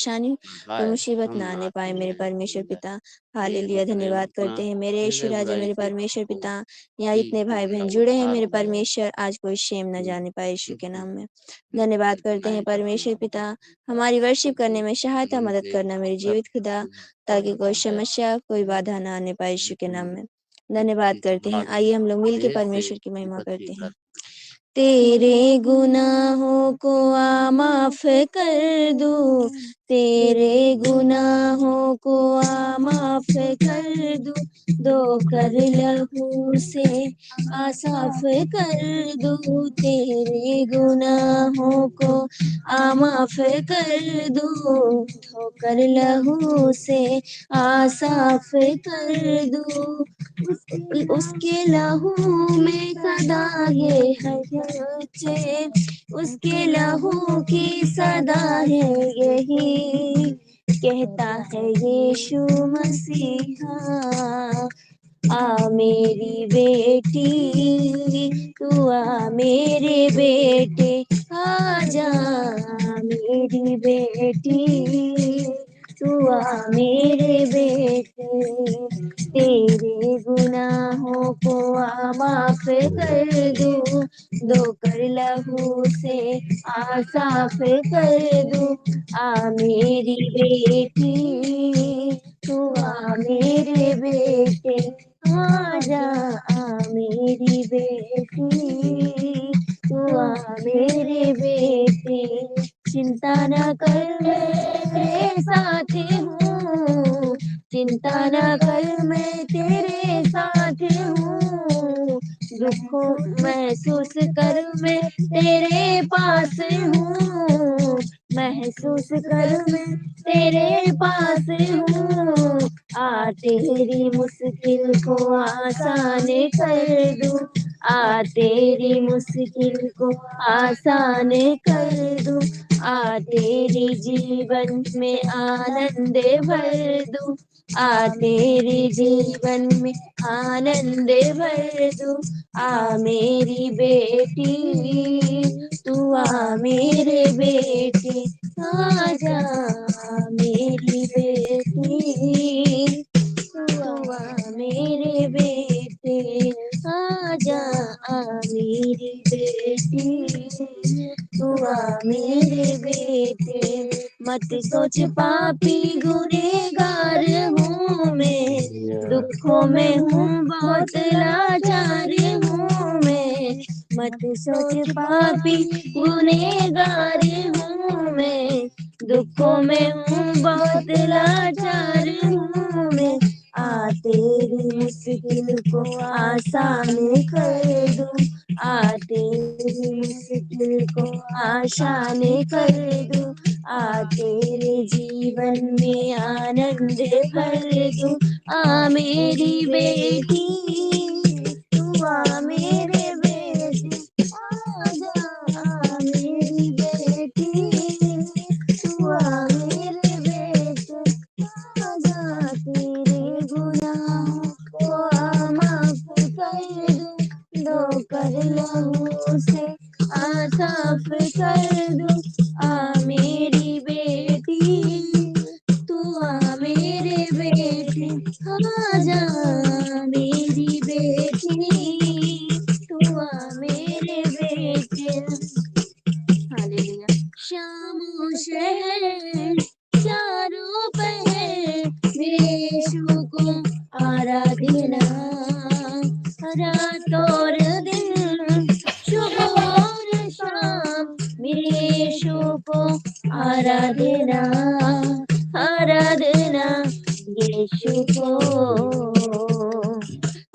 परेशानी कोई बाय, मुसीबत ना हम आने पाए आपके मेरे लिए परमेश्वर ठीक है, पिता। हालेलुया, अपने धन्यवाद पुनः करते हैं मेरे फिर यीशु से राजा, बुराई मेरे से परमेश्वर आपको पिता। यहाँ ठीक इतने करने भाई-बहन का जुड़े हैं मेरे उत्साह मिले। परमेश्वर, आज कोई शेम ना हुँ, जाने पाए यीशु हुँ, के हुँ, नाम में। हुँ, धन्यवाद करते हैं नाइस परमेश्वर पिता, हमारी वर्शिप करने में सहायता मन मदद से करना मेरे सब जीवित खुदा, कुछ ताकि कोई है। समस्या, कोई बाधा ना आने पाए यीशु के नाम हुँ, में। धन्यवाद इस करते हैं। भाग आइए हम लोग मिल के देर से परमेश्वर की महिमा विपत्ति करते हैं। कर तेरे गुनाहों को माफ कर दूं, तेरे गुनाहों को माफ कर दूं, दो कर लहू से साफ कर दूं, तेरे गुनाहों को माफ कर दूं, धोकर लहू से साफ कर दूं। उसके लहू में सदा ये है चैन, उसके लहू की सदा है यही, कहता है यीशु मसीहा, आ मेरी बेटी, तू आ मेरे बेटे, आ जा मेरी बेटी, तू आ मेरे बेटे, तेरे गुनाहों को माफ कर दूं, दो कर लहू से साफ कर दूं, आ मेरी बेटी, तू आ मेरे बेटे, आजा आ मेरी बेटी, तू आ मेरे बेटे, चिंता न कर मैं तेरे साथ हूँ, चिंता न कर मैं तेरे साथ हूँ, दुखों महसूस कर मैं तेरे पास हूँ, महसूस कर मैं तेरे पास हूँ, आ तेरी मुश्किल को आसान कर दूं, आ तेरी मुश्किल को आसान कर दूं, आ तेरी जीवन में आनंद भर दूं, आ तेरी जीवन में आनंद भर दूं, आ मेरी बेटी, तू आ मेरे बेटे, आजा मेरी बेटी, तू आ मेरे बेटे, आजा आ मेरी बेटी, तू आ मेरे बेटे, मत सोच पापी गुनहगार हूँ मैं, दुखों में हूँ बहुत लाचार हूँ मैं, मत सोच पापी गुनहगार हूँ मैं, दुखों में हूँ बहुत लाचार हूँ मैं, आ तेरी मुश्किल को आसान कर दूं, आ तेरी मुश्किल को आसान कर दूं, आ तेरे जीवन में आनंद भर दूं, आ मेरी बेटी, तू आ मेरे बेटे, आजा आ मेरी बेटी, तू आ मेरे बेटे, आजा तेरे गुनाहों को माफ कर दूं, दो कर लहू से साफ कर दूं, आ मेरी बेटी, तू आ मेरे बेटे, आजा मेरी बेटी, तू आ मेरे बेटे। हालेलुया। शाम शहर चारों पहर मेरे यीशु को आराधना, रात और दिन सुबह और शाम मेरे यीशु को आराधना, आराधना यीशु को,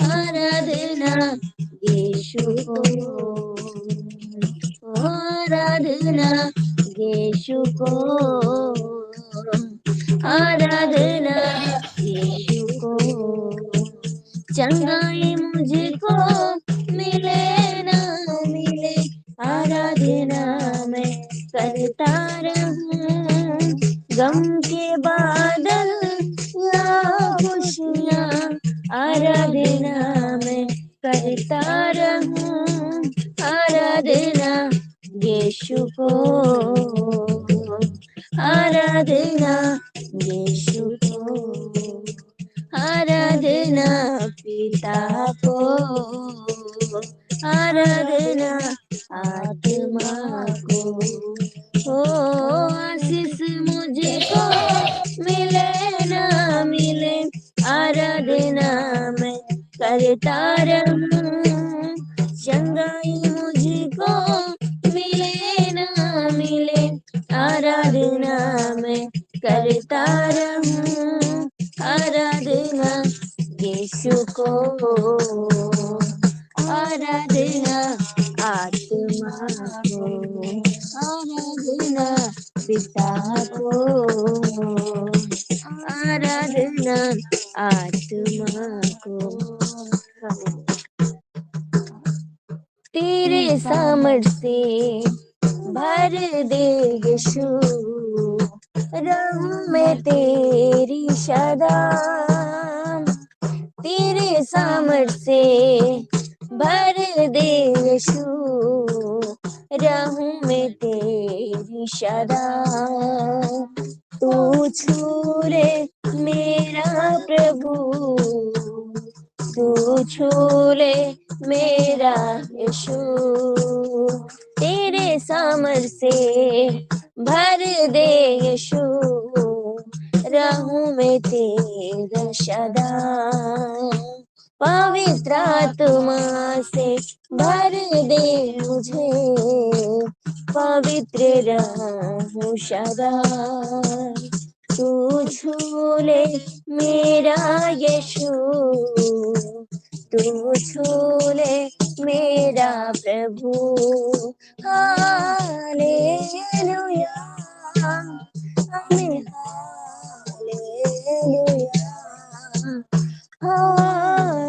आराधना यीशु को, आराधना यीशु को, आराधना यीशु को, चंगाई मुझको मिले ना मिले, आराधना मैं करता रहूं, गम के बादल या खुशियाँ, आराधना मैं करता रहूं, आराधना यीशु को, आराधना आराधना यीशु को, आराधना पिता को, आराधना आत्मा को। ओ आशीष मुझको मिले ना मिले, आराधना मैं करता रहूं। चंगाई मुझको मिले ना मिले, आराधना मैं करता रहूं। आराधना यीशु को, आराधना आत्मा को, आराधना पिता को, आराधना आत्मा को। तेरे सामर्थ से भर दे यीशु, रहूं मैं तेरी सदा। तेरे सामर्थ से भर दे यीशु, रहूं मैं तेरी सदा। तू छू ले मेरा प्रभु, तू छू ले मेरा यीशु। तेरे सामर्थ से भर दे यीशु, रहूं मैं तेरा सदा। पवित्र आत्मा से भर दे मुझे, पवित्र रहूं सदा। तू छू ले मेरा यीशु, तू छू ले मेरा प्रभु। हालेलुया, आमीन, हालेलुया,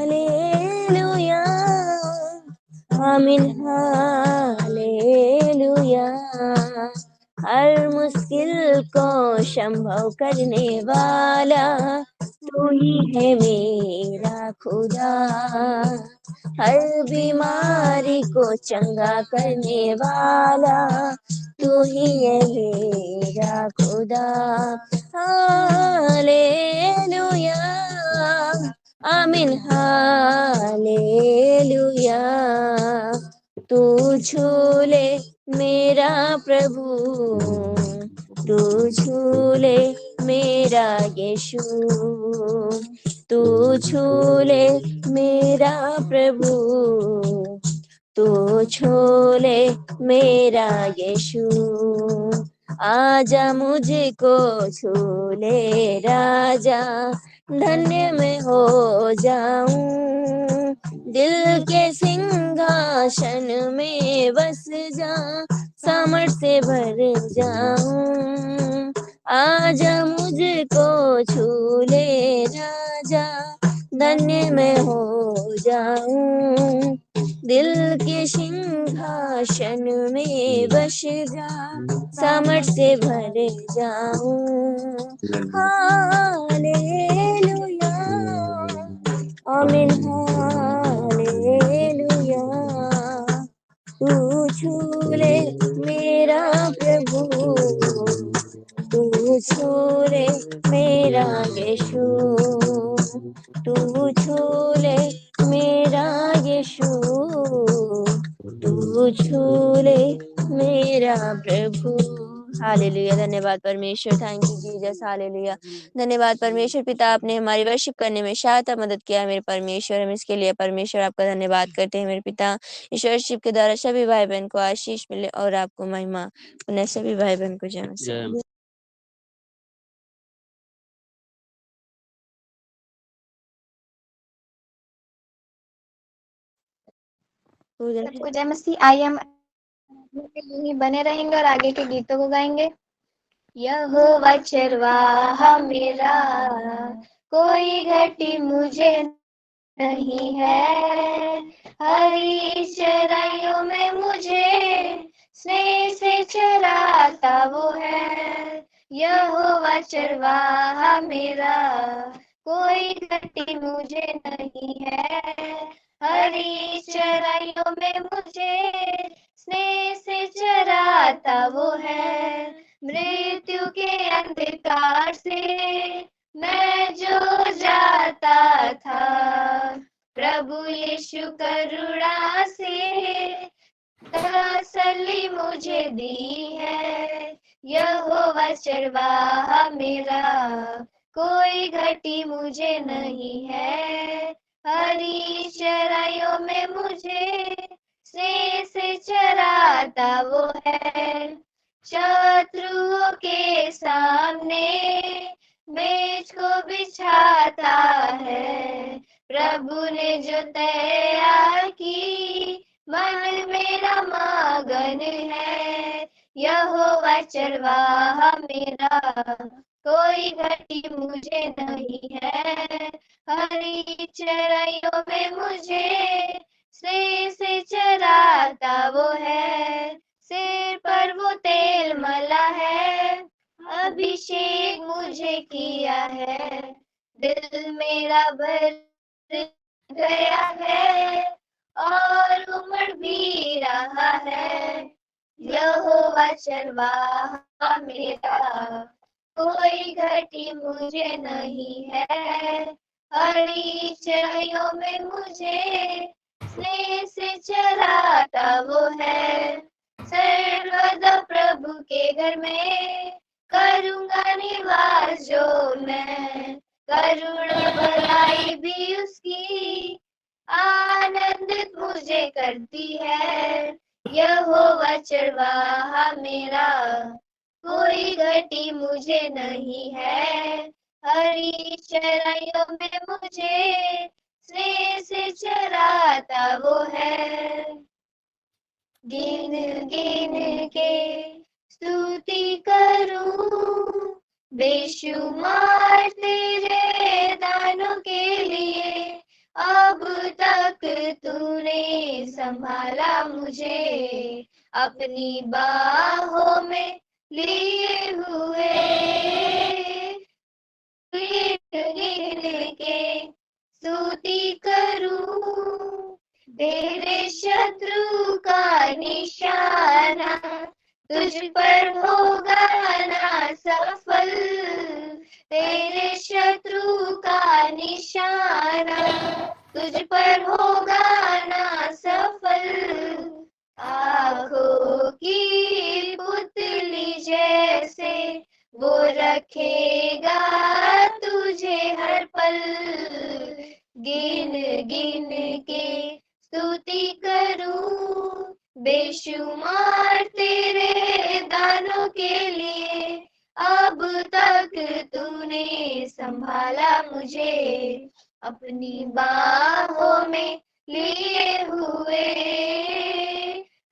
हालेलुया, आमीन, हालेलुया। हर मुश्किल को संभव करने वाला तू ही है मेरा खुदा। हर बीमारी को चंगा करने वाला तू ही है मेरा खुदा। हालेलुया, आमीन, हालेलुया। तू छू ले मेरा प्रभु, तू छू ले मेरा यीशु, तू छू ले मेरा प्रभु, तू छू ले मेरा यीशु। आजा मुझको छू ले राजा, धन्य मैं हो जाऊं। दिल के सिंहासन में बस जा, सामर्थ से भर जाऊं। आजा मुझको छू ले राजा, धन्य मैं हो जाऊं। दिल के सिंहासन में बस जा, सामर्थ से भर जाऊं। हालेलुया, आमीन, हालेलुया। तू छू ले मेरा प्रभु, तू छू ले मेरा यीशु, तू छू ले मेरा यीशु, तू छू ले मेरा प्रभु। हालेलुया, धन्यवाद परमेश्वर, थैंक यू जीसस, हालेलुया। धन्यवाद परमेश्वर पिता, आपने हमारी वर्शिप करने में सहायता मदद किया मेरे परमेश्वर। हम इसके लिए परमेश्वर आपका धन्यवाद करते हैं मेरे पिता। इस वर्शिप के द्वारा सभी भाई बहन को आशीष मिले और आपको महिमा। उन्हें सभी भाई बहन को जय मसीह। सबको जय मसीह। आइए हम यहीं बने रहेंगे और आगे के गीतों को गाएंगे। यहोवा चरवाहा मेरा, कोई घटी मुझे नहीं है। हरी चराइयों में मुझे स्नेह से चराता वो है। यहोवा चरवाहा मेरा, कोई घटी मुझे नहीं है। हरी चराइयों में मुझे स्नेह से चराता वो है। मृत्यु के अंधकार से मैं जो जाता था, प्रभु यीशु करुणा से तसल्ली मुझे दी है। यहोवा चरवाहा मेरा, कोई घटी मुझे नहीं है। हरी चराइयों में मुझे स्नेह से चराता वो है। शत्रुओं के सामने मेज को बिछाता है। प्रभु ने जो तैयार की, मन मेरा मगन है। यहोवा चरवाहा मेरा, कोई घटी मुझे नहीं है। हरी चराइयों में मुझे स्नेह से चराता वो है। सिर पर वो तेल मला है, अभिषेक मुझे किया है। दिल मेरा भर गया है और उमड़ भी रहा है। यहोवा चरवाहा मेरा, कोई घटी मुझे नहीं है। हरी चराइयों में मुझे स्नेह से चराता वो है। सर्वदा प्रभु के घर में करूंगा निवास जो मैं। करुणा भलाई भी उसकी आनंदित मुझे करती है। यहोवा चरवाहा मेरा, कोई घटी मुझे नहीं है। हरी चराइयों में मुझे स्नेह से चराता वो है। गिन गिन के स्तुति करूं, बेशुमार तेरे दानों के लिए। अब तक तूने संभाला मुझे, अपनी बाहों में लिए हुए। गिन के स्तुति करूं, तेरे शत्रु का निशाना तुझ पर होगा ना सफल। तेरे शत्रु का निशाना तुझ पर होगा ना सफल। आँखों की पुतली जैसे वो रखेगा तुझे हर पल। गिन गिन के स्तुति करूं, बेशुमार तेरे दानों के लिए। अब तक तूने संभाला मुझे, अपनी बाहों में लिए हुए।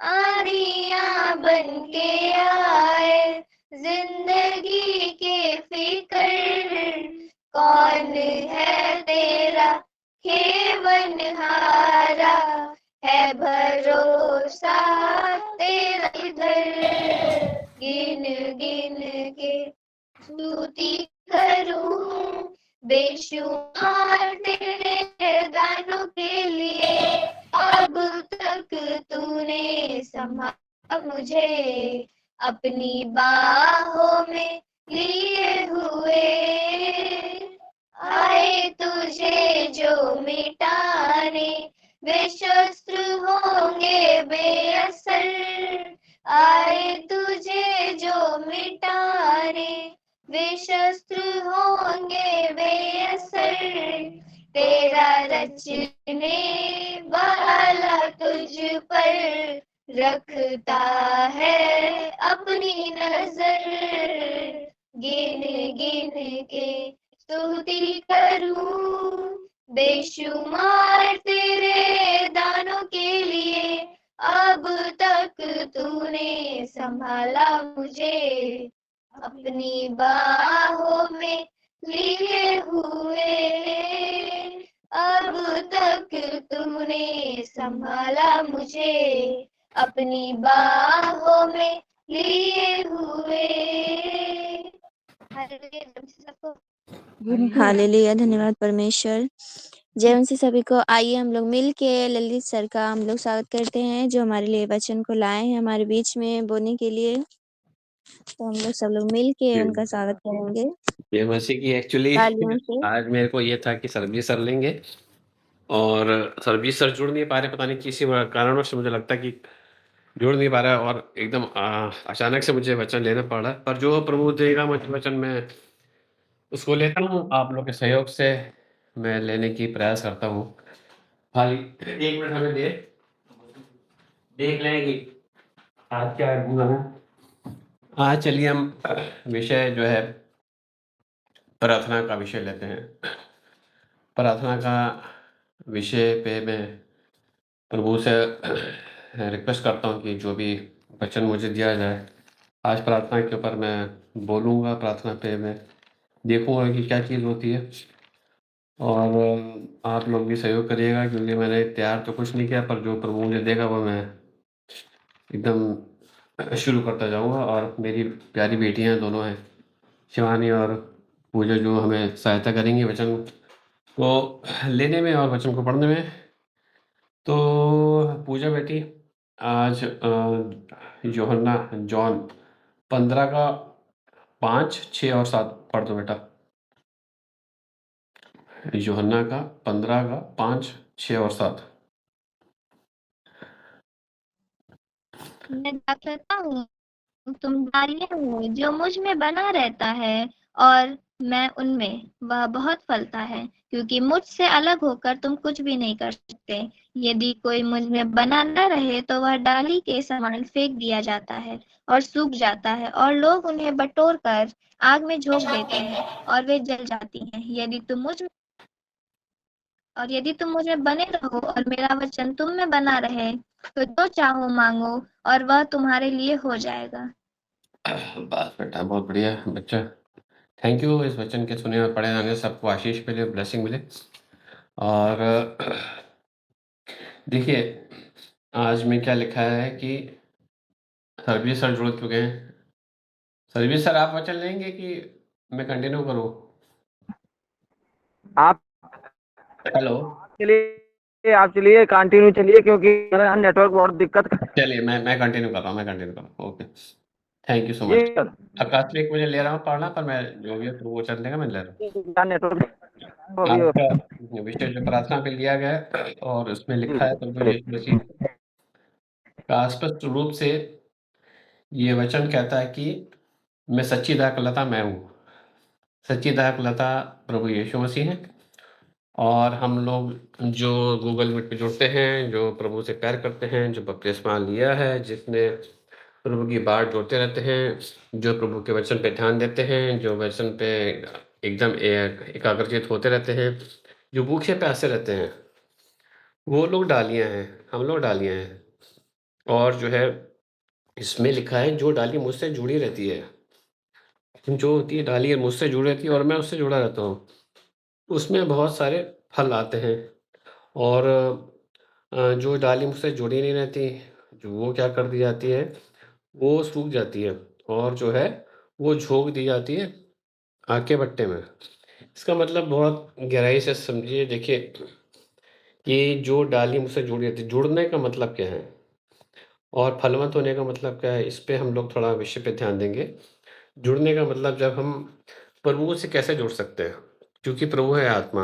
आंधियां बन के आए जिंदगी के फिकर, कौन है तेरा खेवनहारा, है भरोसा तेरा इधर। गिन गिन के स्तुति करूं, बेशुमार तेरे दानों के लिए। अब तक तूने संभाला मुझे, अपनी बाहों में लिए हुए। आए तुझे जो मिटाने, वे शस्त्र होंगे बेअसर। आए तुझे जो मिटाने, वे शस्त्र होंगे बेअसर। तेरा रचने वाला तुझ पर रखता है अपनी नजर। गिन गिन के स्तुति करूं, बेशुमार तेरे दानों के लिए। अब तक तूने संभाला मुझे, अपनी बाहों में लिए हुए। अब तक तूने संभाला मुझे, अपनी बाहों में लिए हुए। हालेलुया, धन्यवाद परमेश्वर। जय उनसे सभी को। आइए हम लोग मिल के ललित सर का हम लोग स्वागत करते हैं, जो हमारे लिए वचन को लाए हैं हमारे बीच में बोलने के लिए। तो हम लोग सब लोग मिल के उनका स्वागत करेंगे ये मसीह की एक्चुअली तालियों से। आज मेरे को ये था कि सरबजीत सर लेंगे और सरबजीत सर जुड़ नहीं पा रहे, पता नहीं किसी कारणों से मुझे लगता है कि जुड़ नहीं पा रहा है और एकदम अचानक से मुझे वचन लेना पड़ रहा है, पर जो प्रभु देगा मुझे वचन में उसको लेता हूँ। आप लोग के सहयोग से मैं लेने की प्रयास करता हूँ। खाली 1 मिनट हमें देख लें कि आज क्या है। आज चलिए हम विषय जो है प्रार्थना का विषय लेते हैं। प्रार्थना का विषय पे मैं प्रभु से रिक्वेस्ट करता हूँ कि जो भी वचन मुझे दिया जाए, आज प्रार्थना के ऊपर मैं बोलूँगा। प्रार्थना पे मैं देखूँगा कि क्या चीज़ होती है और आप लोग भी सहयोग करिएगा, क्योंकि मैंने तैयार तो कुछ नहीं किया, पर जो प्रभु मुझे देगा वो मैं एकदम शुरू करता जाऊँगा। और मेरी प्यारी बेटियाँ दोनों हैं, शिवानी और पूजा, जो हमें सहायता करेंगी वचन को लेने में और वचन को पढ़ने में। तो पूजा बेटी, आज यूहन्ना जॉन 15 का 5, 6 और 7 पढ़ दो बेटा। यूहन्ना का 15 का 5, 6 और 7। मैं दाखलता हूँ, तुम डालियाँ हो, जो मुझ में बना रहता है और मैं उनमें, वह बहुत फलता है, क्योंकि मुझसे अलग होकर तुम कुछ भी नहीं कर सकते। यदि कोई मुझ में बना न रहे तो वह डाली के समान फेंक दिया जाता है और सूख जाता है, और लोग उन्हें बटोर कर आग में झोंक देते हैं और वे जल जाती हैं। यदि तुम मुझ में बने रहो और मेरा वचन तुम में बना रहे, तो जो चाहो मांगो और वह तुम्हारे लिए हो जाएगा। बस बेटा, बहुत बढ़िया बच्चा, थैंक यू। इस वचन के सुने और पढ़े जाने सबको आशीष मिले, ब्लेसिंग मिले। और देखिए आज में क्या लिखा है कि सरबजीत सर जुड़ चुके हैं। सरबजीत सर, आप वचन लेंगे कि मैं कंटिन्यू करूं? आप हेलो, आप चलिए कंटिन्यू चलिए, क्योंकि मेरा नेटवर्क बहुत दिक्कत चलिए मैं कंटिन्यू कर रहा हूँ। ओके, थैंक यू सो जी मच। आकाशलिक मुझे ले रहा हूँ पढ़ना, पर मैं जो भी वो चल देगा मैं ले रहा हूँ। नेटवर्क आज का विषय जो प्रार्थना पे लिया गया है और उसमें लिखा है प्रभु यीशु मसीह का स्पष्ट रूप से ये वचन कहता है कि मैं सच्ची दाखलता मैं हूँ। सच्ची दाखलता प्रभु यीशु मसीह है। और हम लोग जो गूगल मीट पे जुड़ते हैं, जो प्रभु से प्यार करते हैं, जो बपतिस्मा लिया है, जिसने प्रभु की बाट जोड़ते रहते हैं, जो प्रभु के वचन पे ध्यान देते हैं, जो वचन पे एकदम एकाग्रचित होते रहते हैं, जो भूखे प्यासे रहते हैं, वो लोग डालियाँ हैं, हम लोग डालियाँ हैं। और जो है इसमें लिखा है, जो डाली मुझसे जुड़ी रहती है, जो होती है डाली मुझसे जुड़ी रहती है और मैं उससे जुड़ा रहता हूँ, उसमें बहुत सारे फल आते हैं। और जो डाली मुझसे जुड़ी नहीं रहती, जो वो क्या कर दी जाती है, वो सूख जाती है और जो है वो झोंक दी जाती है आग के भट्टे में। इसका मतलब बहुत गहराई से समझिए। देखिए कि जो डाली मुझसे जुड़ी रहती है, जुड़ने का मतलब क्या है और फलवंत होने का मतलब क्या है, इस पे हम लोग थोड़ा विषय पे ध्यान देंगे। जुड़ने का मतलब, जब हम प्रभु से कैसे जुड़ सकते हैं, क्योंकि प्रभु है आत्मा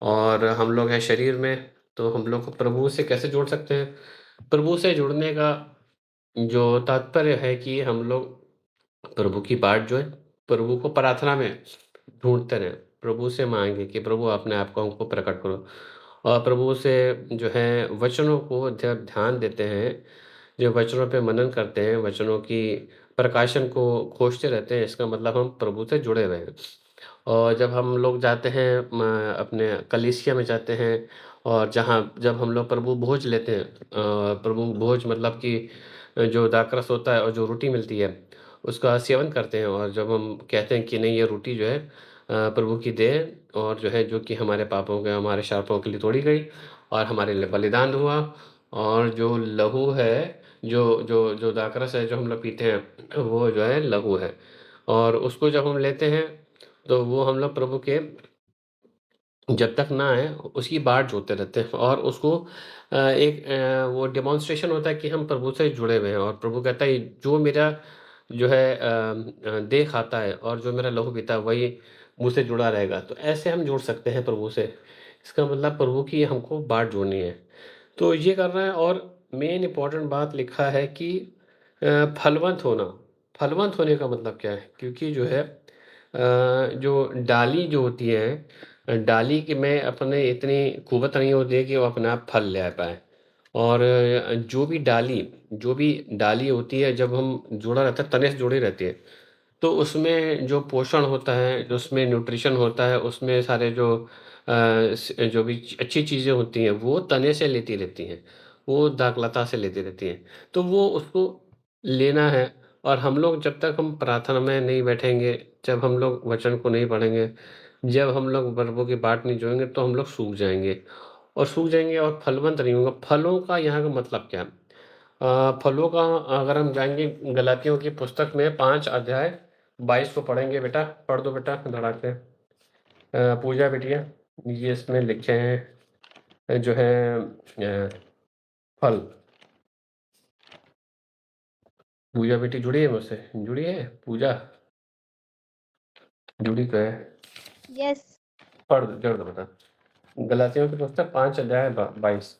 और हम लोग हैं शरीर में, तो हम लोग को प्रभु से कैसे जोड़ सकते हैं? प्रभु से जुड़ने का जो तात्पर्य है कि हम लोग प्रभु की बाट जो है, प्रभु को प्रार्थना में ढूंढते रहें, प्रभु से मांगे कि प्रभु अपने आप को हमको प्रकट करो। और प्रभु से जो है वचनों को जब ध्यान देते हैं, जो वचनों पे मनन करते हैं, वचनों की प्रकाशन को खोजते रहते हैं, इसका मतलब हम प्रभु से जुड़े हुए हैं। और जब हम लोग जाते हैं अपने कलीसिया में जाते हैं, और जहाँ जब हम लोग प्रभु भोज लेते हैं, प्रभु भोज मतलब कि जो दाखरस होता है और जो रोटी मिलती है, उसका सेवन करते हैं। और जब हम कहते हैं कि नहीं, ये रोटी जो है प्रभु की देह और जो है, जो कि हमारे पापों के, हमारे शापों के लिए तोड़ी गई और हमारे लिए बलिदान हुआ। और जो लहू है, जो जो जो दाखरस है जो हम लोग पीते हैं, वो जो है लहू है। और उसको जब हम लेते हैं, तो वो हम लोग प्रभु के जब तक ना आए उसकी बाट जोते रहते हैं। और उसको एक वो डेमोन्स्ट्रेशन होता है कि हम प्रभु से जुड़े हुए हैं। और प्रभु कहता है, जो मेरा जो है देह खाता है और जो मेरा लहू पीता है वही मुझसे जुड़ा रहेगा। तो ऐसे हम जुड़ सकते हैं प्रभु से। इसका मतलब प्रभु की हमको बात जोड़नी है। तो ये करना है और मेन इम्पोर्टेंट बात लिखा है कि फलवंत होना। फलवंत होने का मतलब क्या है? क्योंकि जो है जो डाली जो होती है डाली की में अपने इतनी कुवत नहीं होती है कि वो अपने आप फल ले आ पाए। और जो भी डाली होती है जब हम जुड़ा रहता है तने से जुड़ी रहती है, तो उसमें जो पोषण होता है, जो उसमें न्यूट्रिशन होता है, उसमें सारे जो जो भी अच्छी चीज़ें होती हैं वो तने से लेती रहती हैं, वो दाखलता से लेती रहती हैं। तो वो उसको लेना है। और हम लोग जब तक हम प्रार्थना में नहीं बैठेंगे, जब हम लोग वचन को नहीं पढ़ेंगे, जब हम लोग प्रभु की बाट नहीं जोएँगे तो हम लोग सूख जाएँगे। और सूख जाएँगे और फलवंत नहीं होंगे। फलों का यहाँ का मतलब क्या है? फलों का अगर हम जाएँगे गलातियों की पुस्तक में 5 अध्याय 22 को पढ़ेंगे बेटा, पढ़ दो बेटा धड़ाक से। पूजा बिटिया, ये इसमें लिखे हैं जो है फल। पूजा बेटी जुड़ी है मुझसे? जुड़ी है पूजा? जुड़ी तो है। यस। जोड़ दो बेटा। गलातियों की पुस्तक 5 अध्याय 22।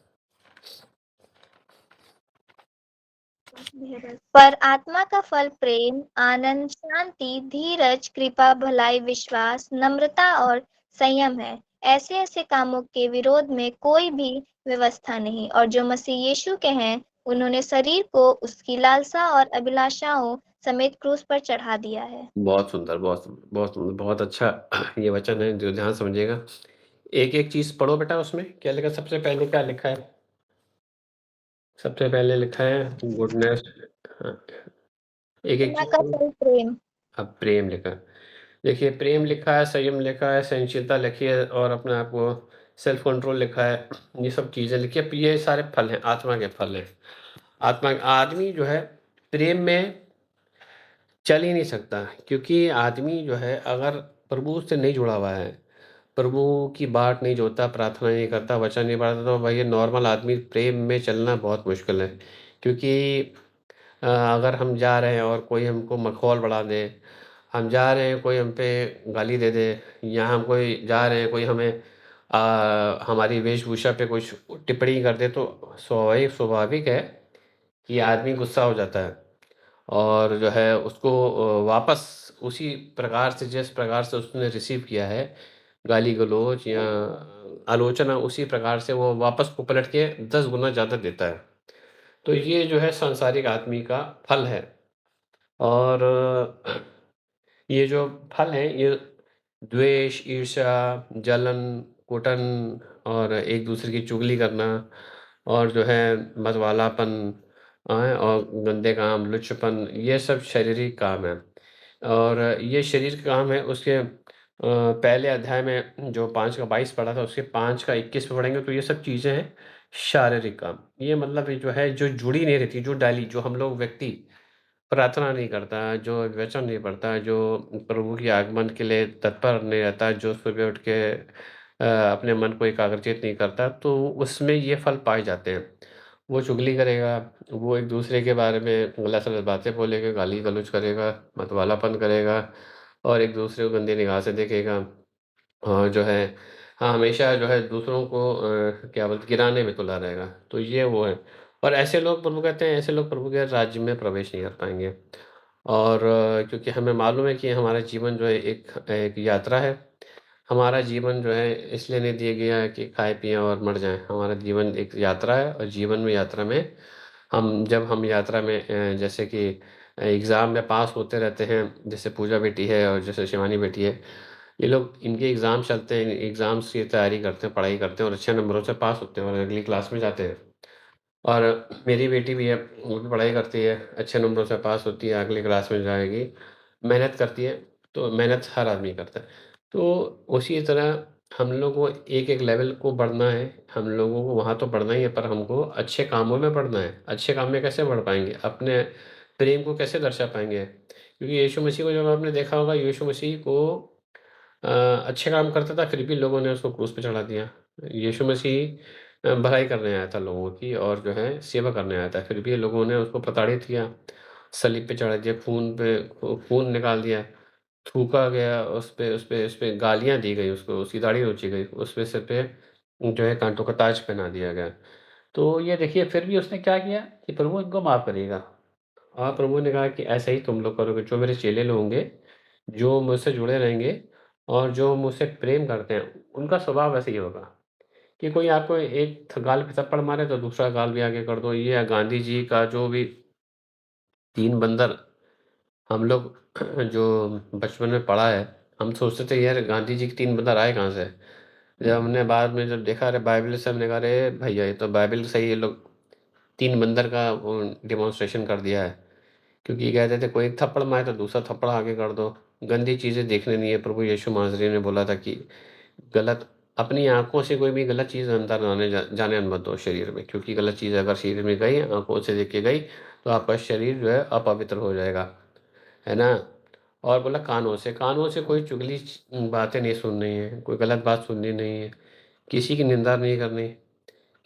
पर आत्मा का फल प्रेम, आनंद, शांति, धीरज, कृपा, भलाई, विश्वास, नम्रता और संयम है। ऐसे ऐसे कामों के विरोध में कोई भी व्यवस्था नहीं। और जो मसीह यीशु के हैं, उन्होंने शरीर को उसकी लालसा और अभिलाषाओं समेत क्रूस पर चढ़ा दिया है। बहुत सुंदर, बहुत सुंदर, बहुत अच्छा ये वचन है जो ध्यान समझिएगा। एक-एक चीज़ पढ़ो बेटा उसमें, क्या लिखा सबसे पहले क्या लिखा है? सबसे पहले लिखा है गुडनेस। हाँ, एक-एक आत्मा चीज़ का पढ़ो। फल प्रेम। अब प्रेम लिखा है। देखिए प्रेम लिखा है, संयम लिखा है, सहनशीलता लिखी है और अपने आप को सेल्फ कंट्रोल लिखा है। ये सब चीज़ें लिखी है। ये सारे फल हैं, आत्मा के फल हैं। आत्मा आदमी जो है प्रेम में चल ही नहीं सकता, क्योंकि आदमी जो है अगर प्रभु से नहीं जुड़ा हुआ है, प्रभु की बाट नहीं जोता, प्रार्थना नहीं करता, वचन नहीं पढ़ता, तो भाई ये नॉर्मल आदमी प्रेम में चलना बहुत मुश्किल है। क्योंकि अगर हम जा रहे हैं और कोई हमको मखौल बढ़ा दे, हम जा रहे हैं कोई हम पे गाली दे दे, या हम कोई जा रहे हैं कोई हमें हमारी वेशभूषा पे कुछ टिप्पणी कर दे, तो स्वाभाविक स्वाभाविक है कि आदमी गुस्सा हो जाता है। और जो है उसको वापस उसी प्रकार से जिस प्रकार से उसने रिसीव किया है गाली-गलौज या आलोचना, उसी प्रकार से वो वापस को पलट के 10 गुना ज़्यादा देता है। तो ये जो है सांसारिक आदमी का फल है। और ये जो फल हैं ये द्वेष, ईर्ष्या, जलन, कुटन और एक-दूसरे की चुगली करना और जो है मतवालापन और गंदे काम, लुच्चपन, ये सब शारीरिक काम है। और ये शरीर का काम है। उसके पहले अध्याय में जो 5 का 22 पढ़ा था, उसके 5 का 21 में पढ़ेंगे तो ये सब चीज़ें हैं शारीरिक काम। ये मतलब ये जो है जो जुड़ी नहीं रहती, जो डाली, जो हम लोग व्यक्ति प्रार्थना नहीं करता, जो वचन नहीं पढ़ता, जो प्रभु के आगमन के लिए तत्पर नहीं रहता, जो सुबह उठ के अपने मन को एकाग्रचित नहीं करता, तो उसमें ये फल पाए जाते हैं। वो चुगली करेगा, वो एक-दूसरे के बारे में गलत-सलत बातें बोलेगा, गाली-गलौज करेगा, मतवालापन करेगा और एक-दूसरे को गंदी निगाह से देखेगा। और जो है हाँ, हमेशा जो है दूसरों को क्या बोलते गिराने में तुला रहेगा। तो ये वो है। और ऐसे लोग प्रभु कहते हैं, ऐसे लोग प्रभु के राज्य में प्रवेश नहीं कर पाएँगे। और क्योंकि हमें मालूम है कि हमारा जीवन जो है एक एक यात्रा है। हमारा जीवन जो है इसलिए नहीं दिया गया है कि खाएँ-पिएँ और मर जाएँ। हमारा जीवन एक यात्रा है और जीवन में यात्रा में जब हम यात्रा में जैसे कि एग्ज़ाम में पास होते रहते हैं, जैसे पूजा बेटी है और जैसे शिवानी बेटी है, ये लोग इनके एग्ज़ाम चलते हैं, एग्ज़ाम्स की तैयारी करते हैं, पढ़ाई करते हैं और अच्छे नंबरों से पास होते हैं और अगली क्लास में जाते हैं। और मेरी बेटी भी है, वो भी पढ़ाई करती है, अच्छे नंबरों से पास होती है, अगली क्लास में जाएगी, मेहनत करती है, तो मेहनत हर आदमी करता है। तो उसी तरह हम लोगों को एक-एक लेवल को बढ़ना है, हम लोगों को वहाँ तो बढ़ना ही है, पर हमको अच्छे कामों में बढ़ना है। अच्छे काम में कैसे बढ़ पाएँगे? अपने प्रेम को कैसे दर्शा पाएँगे? क्योंकि यीशु मसीह को जब आपने देखा होगा, यीशु मसीह को अ, अच्छे काम करता था, फिर भी लोगों ने उसको क्रूस पे चढ़ा दिया। यीशु मसीह भलाई करने आया था लोगों की और जो है सेवा करने आया था, फिर भी लोगों ने उसको प्रताड़ित किया सलीब पे चढ़ा दिया, खून निकाल दिया, थूका गया, उस पे गालियाँ दी गई उसको, उसकी दाढ़ी नोची गई, उसपे सिर पे जो है काँटों का ताज पहना दिया गया। तो ये देखिए फिर भी उसने क्या किया कि प्रभु इनको माफ़ करिएगा। और प्रभु ने कहा कि ऐसा ही तुम लोग करोगे, जो मेरे चेले लोग होंगे, जो मुझसे जुड़े रहेंगे और जो मुझसे प्रेम करते हैं, उनका स्वभाव वैसे ही होगा कि कोई आपको एक गाल पे थप्पड़ मारे तो दूसरा गाल भी आगे कर दो। ये गांधी जी का जो भी 3 बंदर हम लोग जो बचपन में पढ़ा है, हम सोचते थे यार गांधी जी के 3 बंदर आए कहाँ से? जब हमने बाद में जब देखा अरे बाइबल से, हमने कहा अरे भैया ये तो बाइबल से ही ये लोग 3 बंदर का वो डेमोंस्ट्रेशन कर दिया है। क्योंकि कहते थे कोई एक थप्पड़ मारे तो दूसरा थप्पड़ आगे कर दो। गंदी चीज़ें देखनी नहीं है। प्रभु यीशु नाज़री ने बोला था कि गलत अपनी आँखों से कोई भी गलत चीज़ अंदर जाने मत दो शरीर में, क्योंकि गलत चीज़ अगर शरीर में गई, आँखों से देख के गई, तो आपका शरीर जो है अपवित्र हो जाएगा, है ना? और बोला कानों से कोई चुगली बातें नहीं सुननी है, कोई गलत बात सुननी नहीं है, किसी की निंदा नहीं करनी।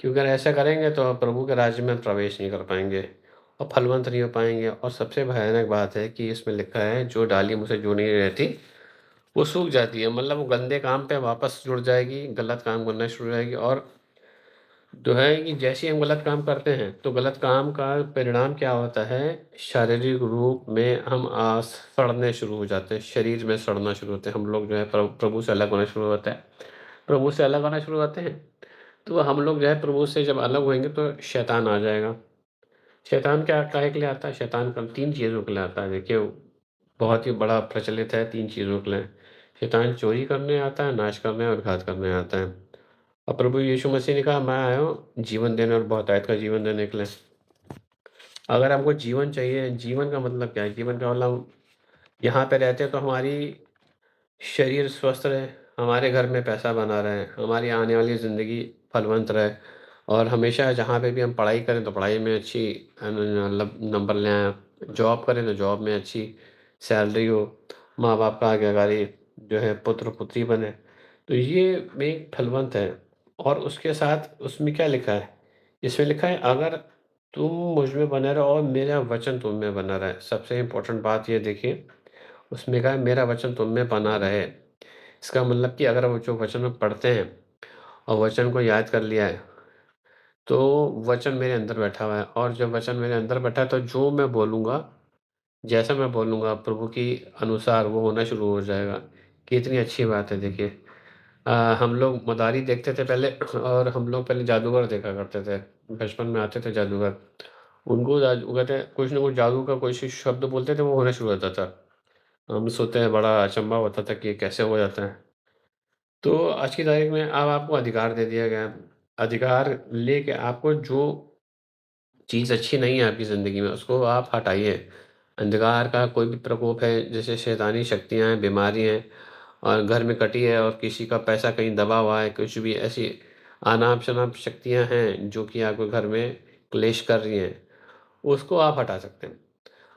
क्योंकि अगर ऐसा करेंगे तो आप प्रभु के राज्य में प्रवेश नहीं कर पाएँगे और फलवंत नहीं हो पाएँगे। और सबसे भयानक बात है कि इसमें लिखा है जो डाली मुझसे जुड़ी नहीं रहती, वो सूख जाती है। मतलब वो गंदे काम पे वापस जुड़ जाएगी, गलत काम करना शुरू हो जाएगी। और जो है कि जैसे ही हम गलत काम करते हैं, तो गलत काम का परिणाम क्या होता है? शारीरिक रूप में हम सड़ने शुरू हो जाते हैं, शरीर में सड़ना शुरू होते हैं। हम लोग जो है प्रभु से अलग होना शुरू होता है। प्रभु से अलग होना शुरू होते हैं, तो हम लोग जो है प्रभु से जब अलग होएँगे तो शैतान आ जाएगा। शैतान क्या काहे के लिए आता है? शैतान कम 3 चीज़ों के लिए आता है। देखिए, बहुत ही बड़ा प्रचलित है 3 चीज़ों के लिए। शैतान चोरी करने आता है, नाश करने और घात करने आता है। और प्रभु यीशु मसीह ने कहा मैं आया हूँ जीवन देने और बहुतायत का जीवन देने के लिए। अगर हमको जीवन चाहिए, जीवन का मतलब क्या है? जीवन का मतलब हम यहाँ पे रहते हैं तो हमारी शरीर स्वस्थ रहे, हमारे घर में पैसा बना रहे, हमारी आने वाली ज़िंदगी फलवंत रहे और हमेशा जहाँ पे भी हम पढ़ाई करें तो पढ़ाई में अच्छी मतलब नंबर ले आएँ, जॉब करें तो जॉब में अच्छी सैलरी हो, माँ-बाप का आज्ञाकारी जो है पुत्र-पुत्री बने। तो ये एक फलवंत है। और उसके साथ उसमें क्या लिखा है? इसमें लिखा है अगर तुम मुझ में बने रहो और मेरा वचन तुम में बना रहे। सबसे इम्पोर्टेंट बात ये देखिए, उसमें कहा है मेरा वचन तुम में बना रहे। इसका मतलब कि अगर वो जो वचन हम पढ़ते हैं और वचन को याद कर लिया है, तो वचन मेरे अंदर बैठा हुआ है और जब वचन मेरे अंदर बैठा है तो जो मैं बोलूँगा, जैसा मैं बोलूँगा प्रभु की अनुसार वो होना शुरू हो जाएगा। कितनी अच्छी बात है देखिए। हम लोग मदारी देखते थे पहले और हम लोग पहले जादूगर देखा करते थे। बचपन में आते थे जादूगर। उनको वो कहते हैं कुछ न कुछ जादू का कोई शब्द बोलते थे वो होना शुरू हो जाता था। हम सोचते हैं बड़ा अचंभा होता था कि ये कैसे हो जाता है। तो आज की तारीख में अब आपको अधिकार दे दिया गया है। अधिकार लेके आपको जो चीज़ अच्छी नहीं है आपकी ज़िंदगी में उसको आप हटाइए। अंधकार का कोई भी प्रकोप है जैसे शैतानी शक्तियाँ हैं, बीमारी हैं और घर में कटी है और किसी का पैसा कहीं दबा हुआ है, कुछ भी ऐसी अनाप-शनाप शक्तियाँ हैं जो कि आपके घर में क्लेश कर रही हैं, उसको आप हटा सकते हैं।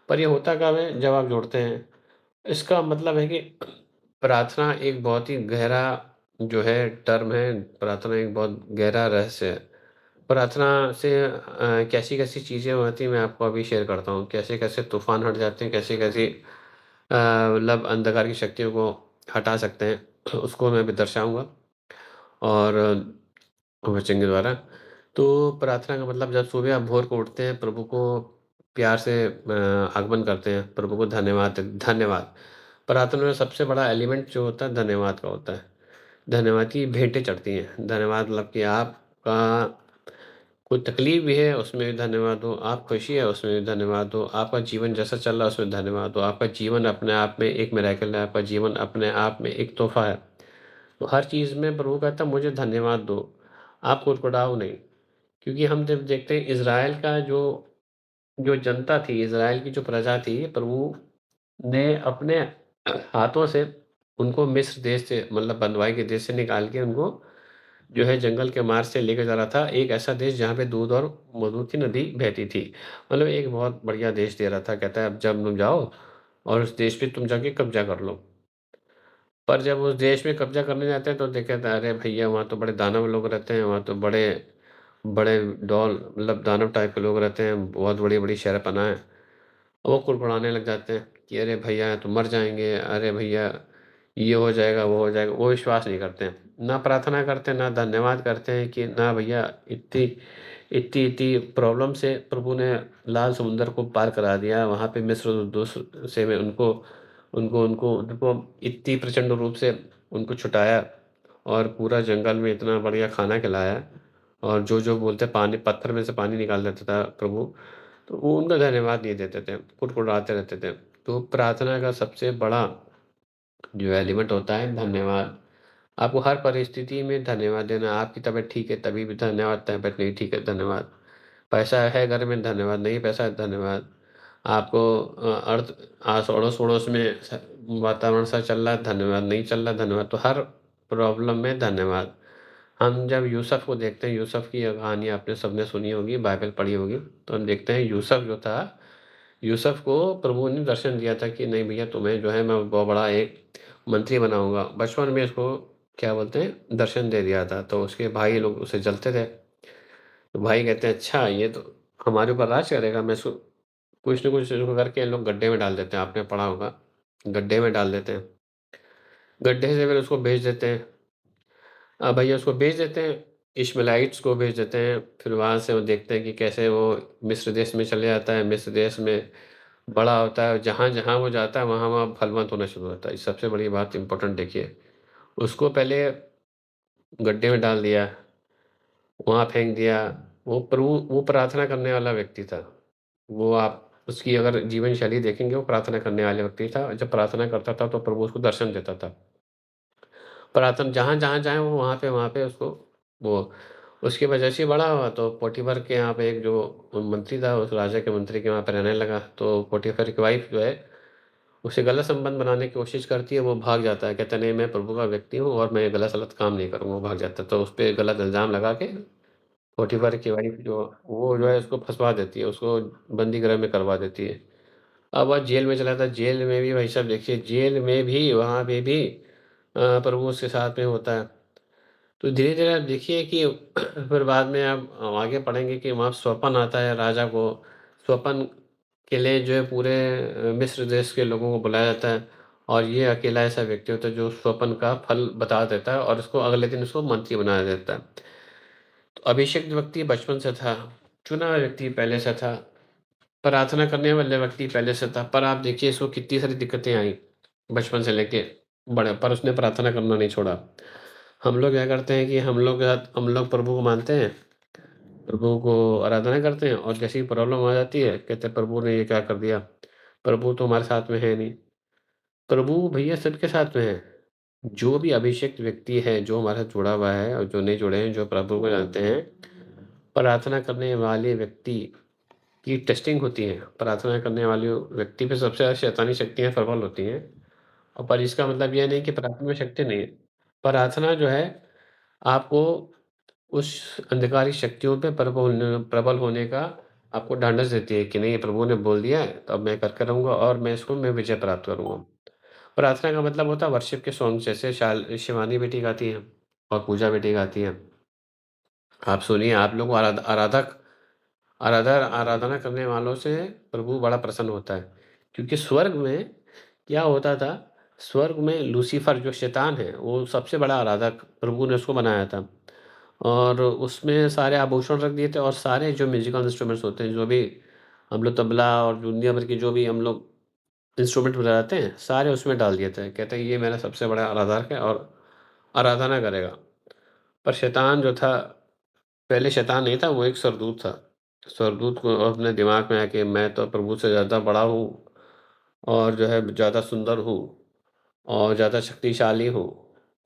पर ये होता कब है? जब आप जुड़ते हैं। इसका मतलब है कि प्रार्थना एक बहुत ही गहरा जो है टर्म है, प्रार्थना एक बहुत गहरा रहस्य है। प्रार्थना से कैसी-कैसी चीज़ें होती हैं मैं आपको अभी शेयर करता हूँ। कैसे-कैसे तूफ़ान हट जाते हैं, कैसे-कैसे मतलब अंधकार की शक्तियों को हटा सकते हैं, उसको मैं अभी दर्शाऊँगा और वचन के द्वारा। तो प्रार्थना का मतलब जब सुबह आप भोर को उठते हैं, प्रभु को प्यार से आगमन करते हैं, प्रभु को धन्यवाद। प्रार्थना में सबसे बड़ा एलिमेंट जो होता है धन्यवाद का होता है। धन्यवाद की भेंटें चढ़ती हैं। धन्यवाद मतलब कि आपका कोई तकलीफ़ भी है उसमें भी धन्यवाद हो, आप खुशी है उसमें भी धन्यवाद हो, आपका जीवन जैसा चल रहा है उसमें धन्यवाद हो, आपका जीवन अपने आप में एक मिरेकल है, आपका जीवन अपने आप में एक तोहफ़ा है। तो हर चीज़ में प्रभु कहता है मुझे धन्यवाद दो, आप कुड़कुड़ाओ नहीं। क्योंकि हम जब देखते हैं इज़राइल का जो जो जनता थी, इज़राइल की जो प्रजा थी, प्रभु ने अपने हाथों से उनको मिस्र देश से मतलब बँधुआई के देश से निकाल के उनको जो है जंगल के मार्ग से लेके जा रहा था, एक ऐसा देश जहाँ पे दूध और मधु की नदी बहती थी। मतलब एक बहुत बढ़िया देश दे रहा था, कहता है अब जब तुम जाओ और उस देश पे तुम जाके कब्ज़ा कर लो। पर जब उस देश में कब्ज़ा करने जाते हैं तो देखा था अरे भैया वहाँ तो बड़े दानव लोग रहते हैं, वहाँ तो बड़े बड़े डॉन मतलब दानव टाइप के लोग रहते हैं, बहुत बड़ी-बड़ी शहरपनाह है। वो कुड़कुड़ाने लग जाते हैं कि अरे भैया तो मर जाएँगे, अरे भैया ये हो जाएगा, वो हो जाएगा। वो विश्वास नहीं करते हैं। ना प्रार्थना करते हैं, ना धन्यवाद करते हैं कि ना भैया इतनी इतनी प्रॉब्लम से प्रभु ने लाल समुंदर को पार करा दिया। वहाँ पे मिस्र देश से में उनको उनको उनको उनको इतनी प्रचंड रूप से उनको छुटाया और पूरा जंगल में इतना बढ़िया खाना खिलाया और जो बोलते पानी पत्थर में से पानी निकाल देता था प्रभु, तो वो उनका धन्यवाद नहीं देते थे, कुड़कुड़ाते रहते थे। तो प्रार्थना का सबसे बड़ा जो एलिमेंट होता है धन्यवाद। आपको हर परिस्थिति में धन्यवाद देना। आपकी तबीयत ठीक है तभी भी धन्यवाद, तबीयत नहीं ठीक है धन्यवाद। पैसा है घर में धन्यवाद, नहीं पैसा है धन्यवाद। आपको अर्थ आस अड़ोस-पड़ोस में वातावरण सा चल रहा है धन्यवाद, नहीं चल रहा धन्यवाद। तो हर प्रॉब्लम में धन्यवाद। हम जब यूसुफ को देखते हैं, यूसुफ की कहानी आपने सबने सुनी होगी, बाइबल पढ़ी होगी, तो हम देखते हैं यूसुफ जो था, यूसुफ को प्रभु ने दर्शन दिया था कि नहीं भैया तुम्हें जो है मैं बहुत बड़ा एक मंत्री बनाऊँगा। बचपन में इसको क्या बोलते हैं दर्शन दे दिया था, तो उसके भाई लोग उसे जलते थे। तो भाई कहते हैं अच्छा ये तो हमारे ऊपर राज करेगा, मैं इसको कुछ न कुछ इसको करके इन लोग गड्ढे में डाल देते हैं, आपने पढ़ा होगा, गड्ढे में डाल देते हैं। गड्ढे से फिर उसको भेज देते हैं। भैया उसको भेज देते हैं, इश्माएलाइट्स को भेज देते हैं, फिर वहाँ से वो देखते हैं कि कैसे वो मिस्र देश में चले जाता है, मिस्र देश में बड़ा होता है, जहाँ-जहाँ वो जाता है वहाँ-वहाँ फलवंत होना शुरू होता है। सबसे बड़ी बात इम्पोर्टेंट देखिए, उसको पहले गड्ढे में डाल दिया, वहाँ फेंक दिया, वो प्रार्थना करने वाला व्यक्ति था। वो आप उसकी अगर जीवन शैली देखेंगे वो प्रार्थना करने वाले व्यक्ति था, जब प्रार्थना करता था तो प्रभु उसको दर्शन देता था। पुरातन जहाँ-जहाँ जाए वो वहाँ पे उसको वो उसकी वजह से बड़ा हुआ तो पोटीफर के यहाँ पे एक जो मंत्री था उस राजा के मंत्री के वहाँ पे रहने लगा। तो पोटीफर की वाइफ़ जो है उसे गलत संबंध बनाने की कोशिश करती है, वो भाग जाता है। कहता है नहीं मैं प्रभु का व्यक्ति हूँ और मैं गलत-सलत काम नहीं करूँगा, वो भाग जाता है। तो उसपे गलत इल्ज़ाम लगा के पोटीफर की वाइफ़ जो वो जो है उसको फँसवा देती है, उसको बंदी गृह में करवा देती है। अब वह जेल में चला था, जेल में भी भाई साहब देखिए जेल में भी वहाँ पे भी प्रभु उसके साथ में होता है। तो धीरे-धीरे आप देखिए कि फिर बाद में आप आगे पढ़ेंगे कि वहाँ स्वपन आता है राजा को, स्वपन के लिए जो है पूरे मिस्र देश के लोगों को बुलाया जाता है और ये अकेला ऐसा व्यक्ति होता है जो स्वपन का फल बता देता है और उसको अगले दिन उसको मंत्री बना देता है। तो अभिषिक्त व्यक्ति बचपन से था, चुना हुआ व्यक्ति पहले से था, प्रार्थना करने वाले व्यक्ति पहले से था, पर आप देखिए इसको कितनी सारी दिक्कतें आई, बचपन से लेके बड़े पर उसने प्रार्थना करना नहीं छोड़ा। हम लोग क्या करते हैं कि हम लोग प्रभु को मानते हैं, प्रभु को आराधना करते हैं और जैसे ही प्रॉब्लम आ जाती है, कहते हैं प्रभु ने ये क्या कर दिया? प्रभु तो हमारे साथ में है नहीं। प्रभु भैया सबके साथ में है। जो भी अभिषिक्त व्यक्ति है, जो हमारे साथ जुड़ा हुआ है और जो नहीं जुड़े हैं, जो प्रभु को जानते हैं, प्रार्थना करने वाले व्यक्ति की टेस्टिंग होती है। प्रार्थना करने वाले व्यक्ति पे सबसे ज़्यादा शैतानी शक्तियाँ प्रबल होती हैं और पर इसका मतलब ये नहीं कि प्रार्थना में शक्ति नहीं है। प्रार्थना जो है, आपको उस अंधकारी शक्तियों पे प्रबल होने का आपको ढाँढस देती है कि नहीं प्रभु ने बोल दिया है, तो अब मैं करके रहूँगा और मैं विजय प्राप्त करूँगा। प्रार्थना का मतलब होता है वर्शिप के सॉन्ग जैसे शिवानी बेटी गाती हैं और पूजा बेटी गाती हैं। आप सुनिए आप लोग आराधना करने वालों से प्रभु बड़ा प्रसन्न होता है। क्योंकि स्वर्ग में क्या होता था, स्वर्ग में लूसीफर जो शैतान है, वो सबसे बड़ा आराधक प्रभु ने उसको बनाया था। और उसमें सारे आभूषण रख दिए थे और सारे जो म्यूज़िकल इंस्ट्रूमेंट्स होते हैं, जो भी हम लोग तबला और दुनिया भर की जो भी हम लोग इंस्ट्रूमेंट बजाते हैं, सारे उसमें डाल दिए थे। कहते हैं ये मेरा सबसे बड़ा आराधक है और आराधना करेगा। पर शैतान जो था, पहले शैतान नहीं था, वो एक स्वर्गदूत था। स्वर्गदूत को अपने दिमाग में आया कि मैं तो प्रभु से ज़्यादा बड़ा हूँ और जो है ज़्यादा सुंदर हूँ और ज़्यादा शक्तिशाली हूँ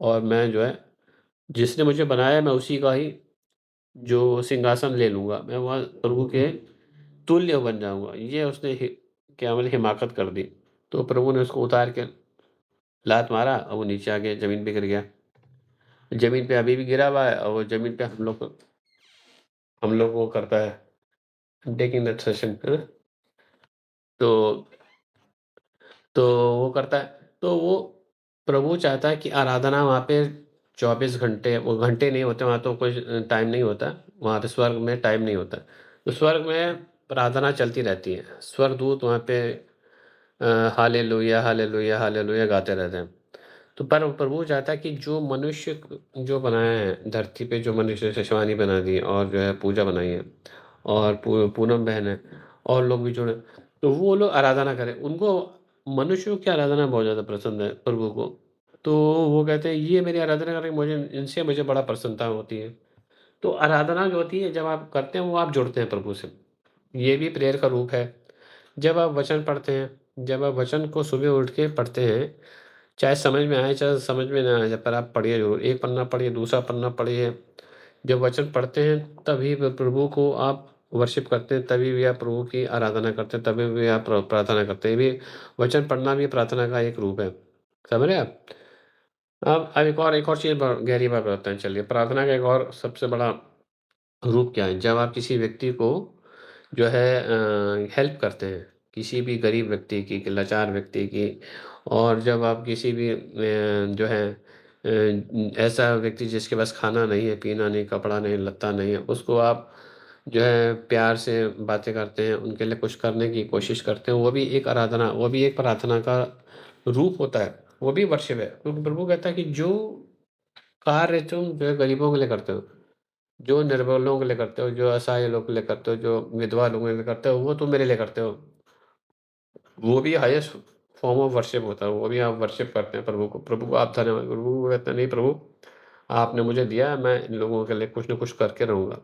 और मैं जो है जिसने मुझे बनाया मैं उसी का ही जो सिंहासन ले लूँगा, मैं वहाँ प्रभु के तुल्य बन जाऊँगा। ये उसने क्या बोले हिमाकत कर दी। तो प्रभु ने उसको उतार के लात मारा और वो नीचे आके ज़मीन पे गिर गया। ज़मीन पे अभी भी गिरा हुआ है और वो ज़मीन पे हम लोग वो करता है टेकिंग दैट सेशन है ना? तो तो वो करता है, तो वो प्रभु चाहता है कि आराधना वहाँ पे 24 घंटे वो घंटे नहीं होते वहाँ तो कोई टाइम नहीं होता, वहाँ पे स्वर्ग में टाइम नहीं होता। तो स्वर्ग में प्रार्थना चलती रहती है। स्वर्गदूत वहाँ पे हालेलुया, हालेलुया, हालेलुया गाते रहते हैं। तो पर प्रभु चाहता है कि जो मनुष्य जो बनाया है धरती पे, जो मनुष्य से शिवानी बना दी और जो है पूजा बनाई है और पूनम बहन है और लोग भी जुड़े, तो वो लोग आराधना करें। उनको मनुष्यों की आराधना बहुत ज़्यादा पसंद है प्रभु को। तो वो कहते हैं ये मेरी आराधना करें, मुझे इनसे मुझे बड़ा प्रसन्नता होती है। तो आराधना जो होती है जब आप करते हैं वो आप जुड़ते हैं प्रभु से। ये भी प्रेयर का रूप है। जब आप वचन पढ़ते हैं, जब आप वचन को सुबह उठ के पढ़ते हैं, चाहे समझ में आए, चाहे समझ में ना आए, पर आप पढ़िए ज़रूर। एक पन्ना पढ़िए, दूसरा पन्ना पढ़िए। जब वचन पढ़ते हैं तभी प्रभु को आप वर्शिप करते हैं, तभी भी आप प्रभु की आराधना करते हैं, तभी भी आप प्रार्थना करते हैं। ये भी वचन पढ़ना भी प्रार्थना का एक रूप है। समझ रहे हैं आप? अब एक और चीज़ गहरी बात बताते हैं। चलिए, प्रार्थना का एक और सबसे बड़ा रूप क्या है? जब आप किसी व्यक्ति को जो है हेल्प करते हैं, किसी भी गरीब व्यक्ति की, लाचार व्यक्ति की, और जब आप किसी भी जो है ऐसा व्यक्ति जिसके पास खाना नहीं है, पीना नहीं, कपड़ा नहीं, लत्ता नहीं है, उसको आप जो है प्यार से बातें करते हैं, उनके लिए कुछ करने की कोशिश करते हैं, वो भी एक आराधना, वो भी एक प्रार्थना का रूप होता है, वो भी वर्शिप है। क्योंकि प्रभु कहता है कि जो कार्य तुम जो है गरीबों के लिए करते हो, जो निर्बलों के लिए करते हो, जो असहाय लोगों के लिए करते हो, जो विधवा लोगों के लिए करते हो, वो तुम मेरे लिए करते हो। वो भी हाईएस्ट फॉर्म ऑफ वर्शिप होता है, वो भी आप वर्शिप करते हैं प्रभु को। प्रभु को आप धन्यवाद, प्रभु को कहते हैं नहीं प्रभु, आपने मुझे दिया, मैं इन लोगों के लिए कुछ न कुछ करके रहूँगा।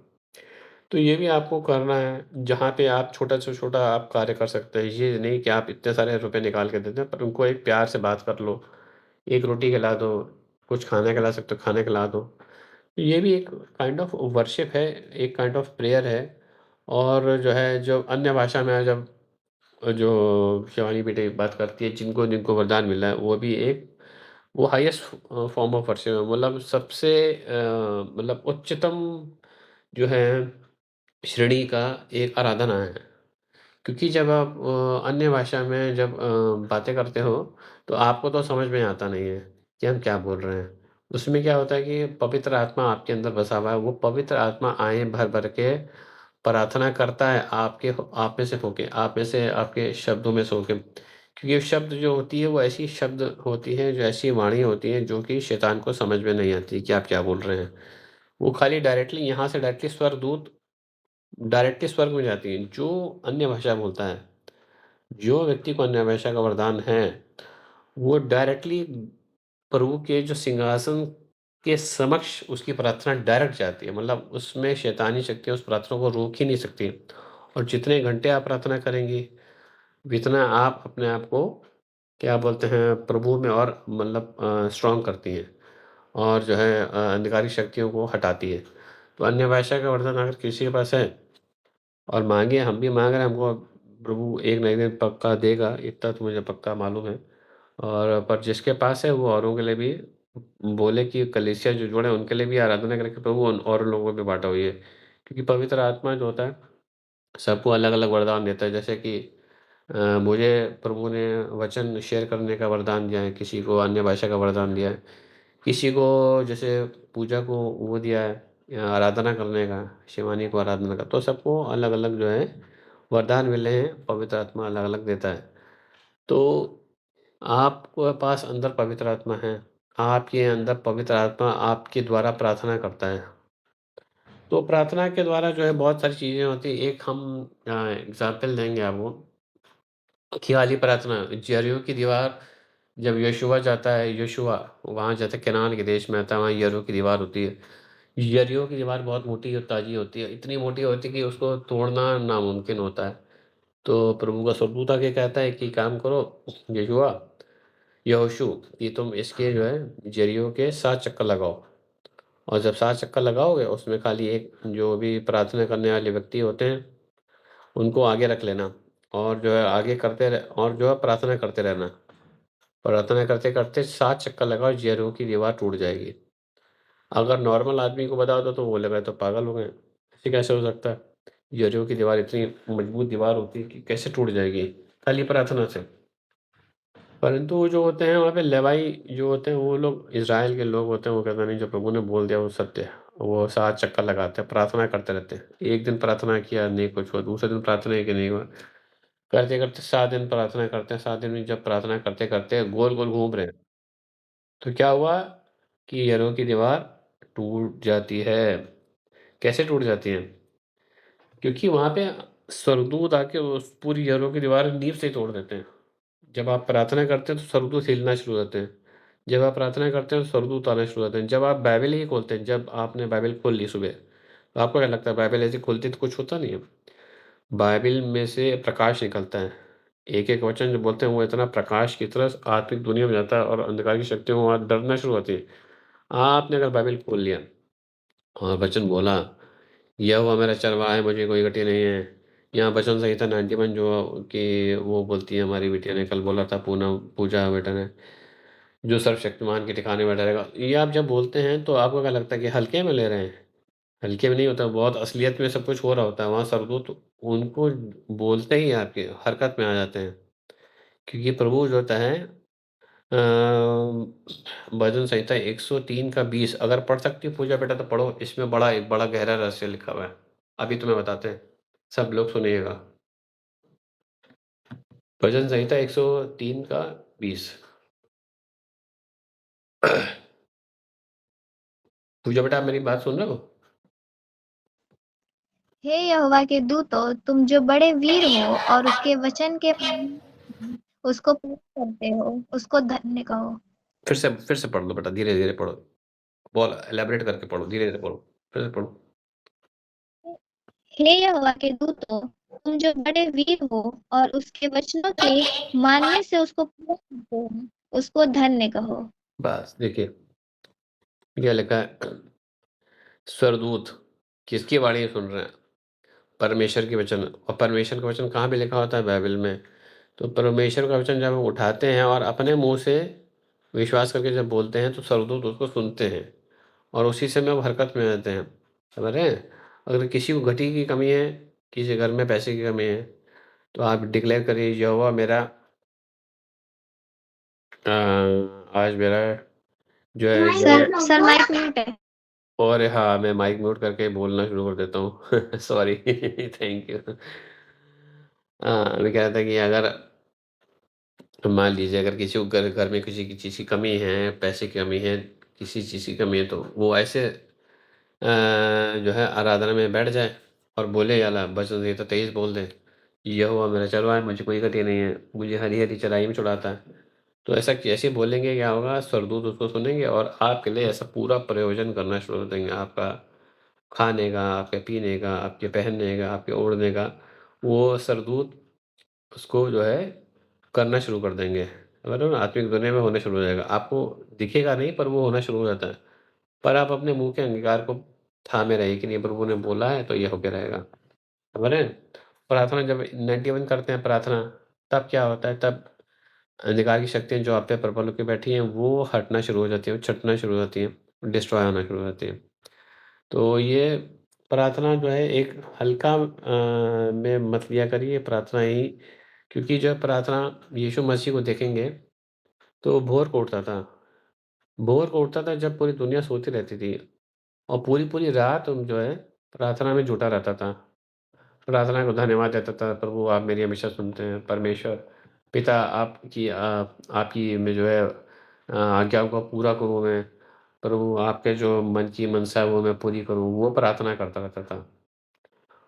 तो ये भी आपको करना है, जहाँ पे आप छोटा से छोटा आप कार्य कर सकते हैं। ये नहीं कि आप इतने सारे रुपए निकाल के दे दें, पर उनको एक प्यार से बात कर लो, एक रोटी खिला दो, कुछ खाना खिला सकते हो, खाना खिला दो। ये भी एक काइंड ऑफ वर्शिप है, एक काइंड ऑफ प्रेयर है। और जो है, जो अन्य भाषा में जब जो शिवानी बेटी बात करती है, जिनको जिनको वरदान मिला है, वो भी एक वो हाईएस्ट फॉर्म ऑफ वर्शिप है। मतलब सबसे मतलब उच्चतम जो है श्रेणी का एक आराधना है। क्योंकि जब आप अन्य भाषा में जब बातें करते हो, तो आपको तो समझ में आता नहीं है कि हम क्या बोल रहे हैं। उसमें क्या होता है कि पवित्र आत्मा आपके अंदर बसा हुआ है, वो पवित्र आत्मा आए भर-भर के प्रार्थना करता है आप में से होके, आप में से आपके शब्दों में से होके। क्योंकि शब्द जो होती है वो ऐसी शब्द होती है, जो ऐसी वाणी होती है जो कि शैतान को समझ में नहीं आती कि आप क्या बोल रहे हैं। वो खाली डायरेक्टली यहाँ से डायरेक्टली स्वर्गदूत डायरेक्टली स्वर्ग में जाती है। जो अन्य भाषा बोलता है, जो व्यक्ति को अन्य भाषा का वरदान है, वो डायरेक्टली प्रभु के जो सिंहासन के समक्ष उसकी प्रार्थना डायरेक्ट जाती है। मतलब उसमें शैतानी शक्तियाँ उस प्रार्थना को रोक ही नहीं सकती। और जितने घंटे आप प्रार्थना करेंगी, जितना आप अपने आप को क्या बोलते हैं प्रभु में और मतलब स्ट्रॉन्ग करती हैं, और जो है अंधकारी शक्तियों को हटाती है। तो अन्य भाषा का वरदान अगर किसी के पास है और माँगे, हम भी माँग रहे हैं, हमको प्रभु एक ना एक दिन पक्का देगा, इतना तो मुझे पक्का मालूम है। और पर जिसके पास है वो औरों के लिए भी बोले कि कलीसिया जो जोड़े उनके लिए भी आराधना करें कि प्रभु उन और लोगों में बाँटा हुई है। क्योंकि पवित्र आत्मा जो होता है, सबको अलग-अलग वरदान देता है। जैसे कि मुझे प्रभु ने वचन शेयर करने का वरदान दिया है, किसी को अन्य भाषा का वरदान दिया है, किसी को जैसे पूजा को वो दिया है आराधना करने का, शिवानी को आराधना का। तो सबको अलग-अलग जो है वरदान मिले हैं, पवित्र आत्मा अलग-अलग देता है। तो आपके पास अंदर पवित्र आत्मा है, आपके अंदर पवित्र आत्मा आपके द्वारा प्रार्थना करता है। तो प्रार्थना के द्वारा जो है बहुत सारी चीज़ें होती हैं। एक हम एग्ज़ाम्पल देंगे आपको कि वाली प्रार्थना, यरीहो की दीवार जब यहोशू जाता है, वहाँ जाता है, कनान के देश में आता है, वहाँ यरीहो की दीवार होती है। यरीहो की दीवार बहुत मोटी और ताज़ी होती है, इतनी मोटी होती है कि उसको तोड़ना नामुमकिन होता है। तो प्रभु का स्वर्गदूत आके कहता है कि काम करो यहोशू, कि तुम इसके जो है यरीहो के 7 चक्कर लगाओ। और जब 7 चक्कर लगाओगे, उसमें खाली एक जो भी प्रार्थना करने वाले व्यक्ति होते हैं, उनको आगे रख लेना, और जो है आगे करते रह और जो है प्रार्थना करते रहना। प्रार्थना करते-करते 7 चक्कर लगाओ, यरीहो की दीवार टूट जाएगी। अगर नॉर्मल आदमी को बता दो तो वो बोलेगा ये तो पागल हो गए, ऐसे कैसे हो सकता है? यरीहो की दीवार इतनी मजबूत दीवार होती है कि कैसे टूट जाएगी? खाली प्रार्थना से। परंतु वो जो होते हैं वहाँ पे लेवाई जो होते हैं, वो लोग इज़राइल के लोग होते हैं, वो कहते हैं नहीं, जो प्रभु ने बोल दिया वो सत्य है। वो 7 चक्कर लगाते हैं, प्रार्थना करते रहते हैं। एक दिन प्रार्थना किया, नहीं कुछ हुआ, दूसरे दिन प्रार्थना की, नहीं हुआ। करते-करते 7 दिन प्रार्थना करते हैं, 7 दिन में जब प्रार्थना करते-करते गोल-गोल घूम रहे हैं, तो क्या हुआ कि यरीहो की दीवार टूट जाती है। कैसे टूट जाती है? क्योंकि वहाँ पे स्वर्गदूत आके उस पूरी यरीहो की दीवार नींव से ही तोड़ देते हैं। जब आप प्रार्थना करते हैं तो स्वर्गदूत हिलना शुरू हो जाते हैं। जब आप प्रार्थना करते हैं तो स्वर्गदूत आना शुरू हो जाते हैं। जब आप बाइबल ही खोलते हैं, जब आपने बाइबल खोल ली सुबह, तो आपको क्या लगता है बाइबल ऐसे खुलती तो कुछ होता नहीं है? बाइबल में से प्रकाश निकलता है। एक-एक वचन जो बोलते हैं वो इतना प्रकाश की तरह आत्मिक दुनिया में जाता है और अंधकार की शक्तियाँ वहाँ डरना शुरू होती हैं। आपने अगर बाइबल खोल लिया और वचन बोला, यहोवा मेरा चरवाहा है, मुझे कोई घटी नहीं है। यहाँ वचन संहिता 91 जो कि वो बोलती है, हमारी बिटिया ने कल बोला था, पूनम पूजा बेटा ने, जो सर्वशक्तिमान के ठिकाने बैठा रहेगा। ये आप जब बोलते हैं तो आपको क्या लगता है कि हल्के में ले रहे हैं? हल्के में नहीं होता, बहुत असलियत में सब कुछ हो रहा होता है। वहाँ स्वर्गदूत उनको बोलते ही आपके हरकत में आ जाते हैं। क्योंकि प्रभु जो होता है भजन संहिता 103 का 20 अगर पढ़ सकती हो पूजा बेटा तो पढ़ो। इसमें एक बड़ा गहरा रहस्य लिखा हुआ है। अभी तुम्हें बताते हैं। सब लोग सुनिएगा। भजन संहिता 103 का 20 पूजा बेटा आप मेरी बात सुन रहे हो? हे यहोवा के दूतों, तुम जो बड़े वीर हो और उसके वचन के उसको पूरा करते हो, उसको धन्य कहो। फिर से पढ़ लो बेटा, धीरे-धीरे पढ़ो। एलैबोरेट करके पढ़ो, धीरे-धीरे पढ़ो। फिर से पढ़ो। हे यहोवा के दूतों, तुम जो बड़े वीर हो और उसके वचनों के मानने से उसको पूरा करते हो, उसको धन्य कहो। बस देखिए, क्या लिखा है? स्वर्गदूत किसकी वाणी सुन रहे हैं? परमेश्वर के वचन। और परमेश्वर का वचन कहाँ पे लिखा होता है? बाइबल में। तो परमेश्वर का वचन जब हम उठाते हैं और अपने मुँह से विश्वास करके जब बोलते हैं तो स्वर्गदूत उसको सुनते हैं और उसी समय वो हरकत में आते हैं। समझ रहे हैं? अगर किसी को घटी की कमी है, किसी घर में पैसे की कमी है, तो आप डिक्लेयर करिए, यहोवा मेरा आज मेरा जो है सर माइक म्यूट है। और हाँ, मैं माइक म्यूट करके बोलना शुरू कर देता हूँ। सॉरी। Thank you. मैं कह रहा था कि अगर मान लीजिए अगर किसी को घर घर में किसी की चीज़ की कमी है, पैसे की कमी है, किसी चीज़ की कमी है, तो वो ऐसे जो है आराधना में बैठ जाए और बोले अला भजन संहिता 23 बोल दे, यहोवा मेरा चरवाहा है, मुझे कोई घटी नहीं है, मुझे हरी-हरी चराई में चराता है। तो ऐसा कैसे बोलेंगे, क्या होगा? स्वर्गदूत उसको सुनेंगे और आपके लिए ऐसा पूरा प्रयोजन करना शुरू कर देंगे। आपका खाने का, आपके पीने का, आपके पहनने का, आपके ओढ़ने का, वो स्वर्गदूत उसको जो है करना शुरू कर देंगे। समझ रहे हो ना? आत्मिक दुनिया में होना शुरू हो जाएगा। आपको दिखेगा नहीं पर वो होना शुरू हो जाता है। पर आप अपने मुँह के अंगीकार को थामे रहिए कि नहीं, प्रभु ने बोला है तो ये होके रहेगा। समझ रहे हैं? प्रार्थना जब 91 करते हैं प्रार्थना, तब क्या होता है? तब अंधकार की शक्तियाँ जो आप पे प्रबल होके बैठी हैं, वो हटना शुरू हो जाती हैं, छँटना शुरू हो जाती हैं, डिस्ट्रॉय होना शुरू हो जाती हैं। तो ये प्रार्थना जो है एक हल्का में मत लिया करिए प्रार्थना ही, क्योंकि जब प्रार्थना यीशु मसीह को देखेंगे, तो भोर को उठता था। भोर को उठता था जब पूरी दुनिया सोती रहती थी और पूरी-पूरी रात जो है प्रार्थना में जुटा रहता था। प्रार्थना को धन्यवाद देता था, प्रभु आप मेरी हमेशा सुनते हैं। परमेश्वर पिता आपकी मैं जो है आज्ञाओं को पूरा करूँ मैं। प्रभु आपके जो मन की मनसा है वो मैं पूरी करूँ, वो प्रार्थना करता रहता था।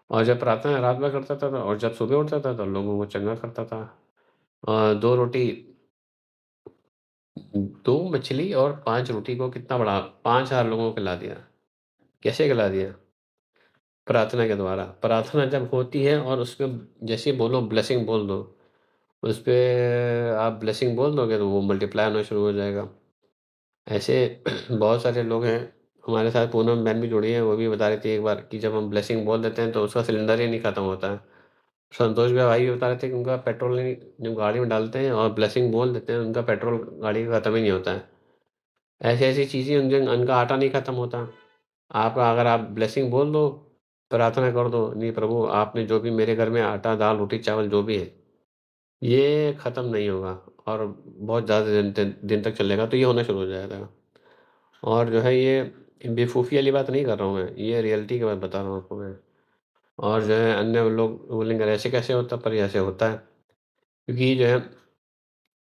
और जब प्रार्थना रात भर करता था और जब सुबह उठता था तो लोगों को चंगा करता था। 2 रोटी 2 मछली और 5 रोटी को कितना बड़ा 5000 लोगों को खिला दिया। कैसे खिला दिया? प्रार्थना के द्वारा। प्रार्थना जब होती है और उसमें जैसे ही बोलो ब्लेसिंग बोल दो, उसपे आप ब्लेसिंग बोल दोगे तो वो मल्टीप्लाई होना शुरू हो जाएगा। ऐसे बहुत सारे लोग हैं, हमारे साथ पूनम बहन भी जुड़ी हैं, वो भी बता रही थी एक बार कि जब हम ब्लेसिंग बोल देते हैं तो उसका सिलेंडर ही नहीं खत्म होता है। संतोष भैया भाई भी बता रहे थे कि उनका पेट्रोल नहीं, जब गाड़ी में डालते हैं और ब्लेसिंग बोल देते हैं, उनका पेट्रोल गाड़ी का खत्म ही नहीं होता है। ऐसी-ऐसी चीज़ें उनका आटा नहीं खत्म होता। आपका अगर आप ब्लेसिंग बोल दो, प्रार्थना कर दो, नहीं प्रभु आपने जो भी मेरे घर में आटा, दाल, रोटी, चावल जो भी है, ये खत्म नहीं होगा और बहुत ज़्यादा दिन दिन दिन तक चलेगा, तो ये होना शुरू हो जाएगा। और जो है ये बेवकूफ़ी वाली बात नहीं कर रहा हूँ मैं, ये रियलिटी की बात बता रहा हूँ आपको मैं। और जो है अन्य लोग बोलेंगे ऐसे कैसे होता है, पर ये ऐसे होता है। क्योंकि जो है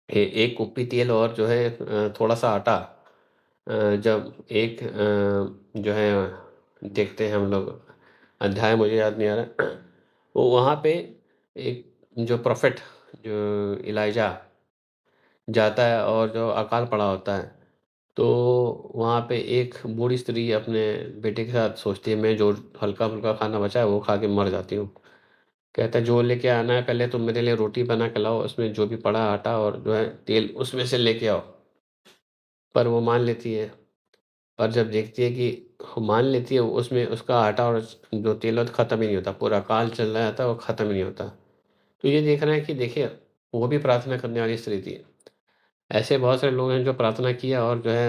एक कुप्पी तेल और जो है थोड़ा-सा आटा जब एक जो है देखते हैं हम लोग, अध्याय मुझे याद नहीं आ रहा, वो वहाँ पे एक जो प्रोफ़ेट जो एलीजा जाता है और जो अकाल पड़ा होता है, तो वहाँ पे एक बूढ़ी स्त्री अपने बेटे के साथ सोचती है मैं जो हल्का-फुल्का खाना बचा है वो खा के मर जाती हूँ। कहता है जो लेके आना है पहले तुम मेरे लिए रोटी बना के लाओ, उसमें जो भी पड़ा आटा और जो है तेल उसमें से लेके आओ। पर वो मान लेती है, और जब देखती है कि वो मान लेती है उसमें उसका आटा और जो तेल है वो ख़त्म ही नहीं होता, पूरा काल चल रहा था वो ख़त्म ही नहीं होता। तो ये देखना है कि देखिए वो भी प्रार्थना करने वाली स्त्री थी। ऐसे बहुत सारे लोग हैं जो प्रार्थना किया और जो है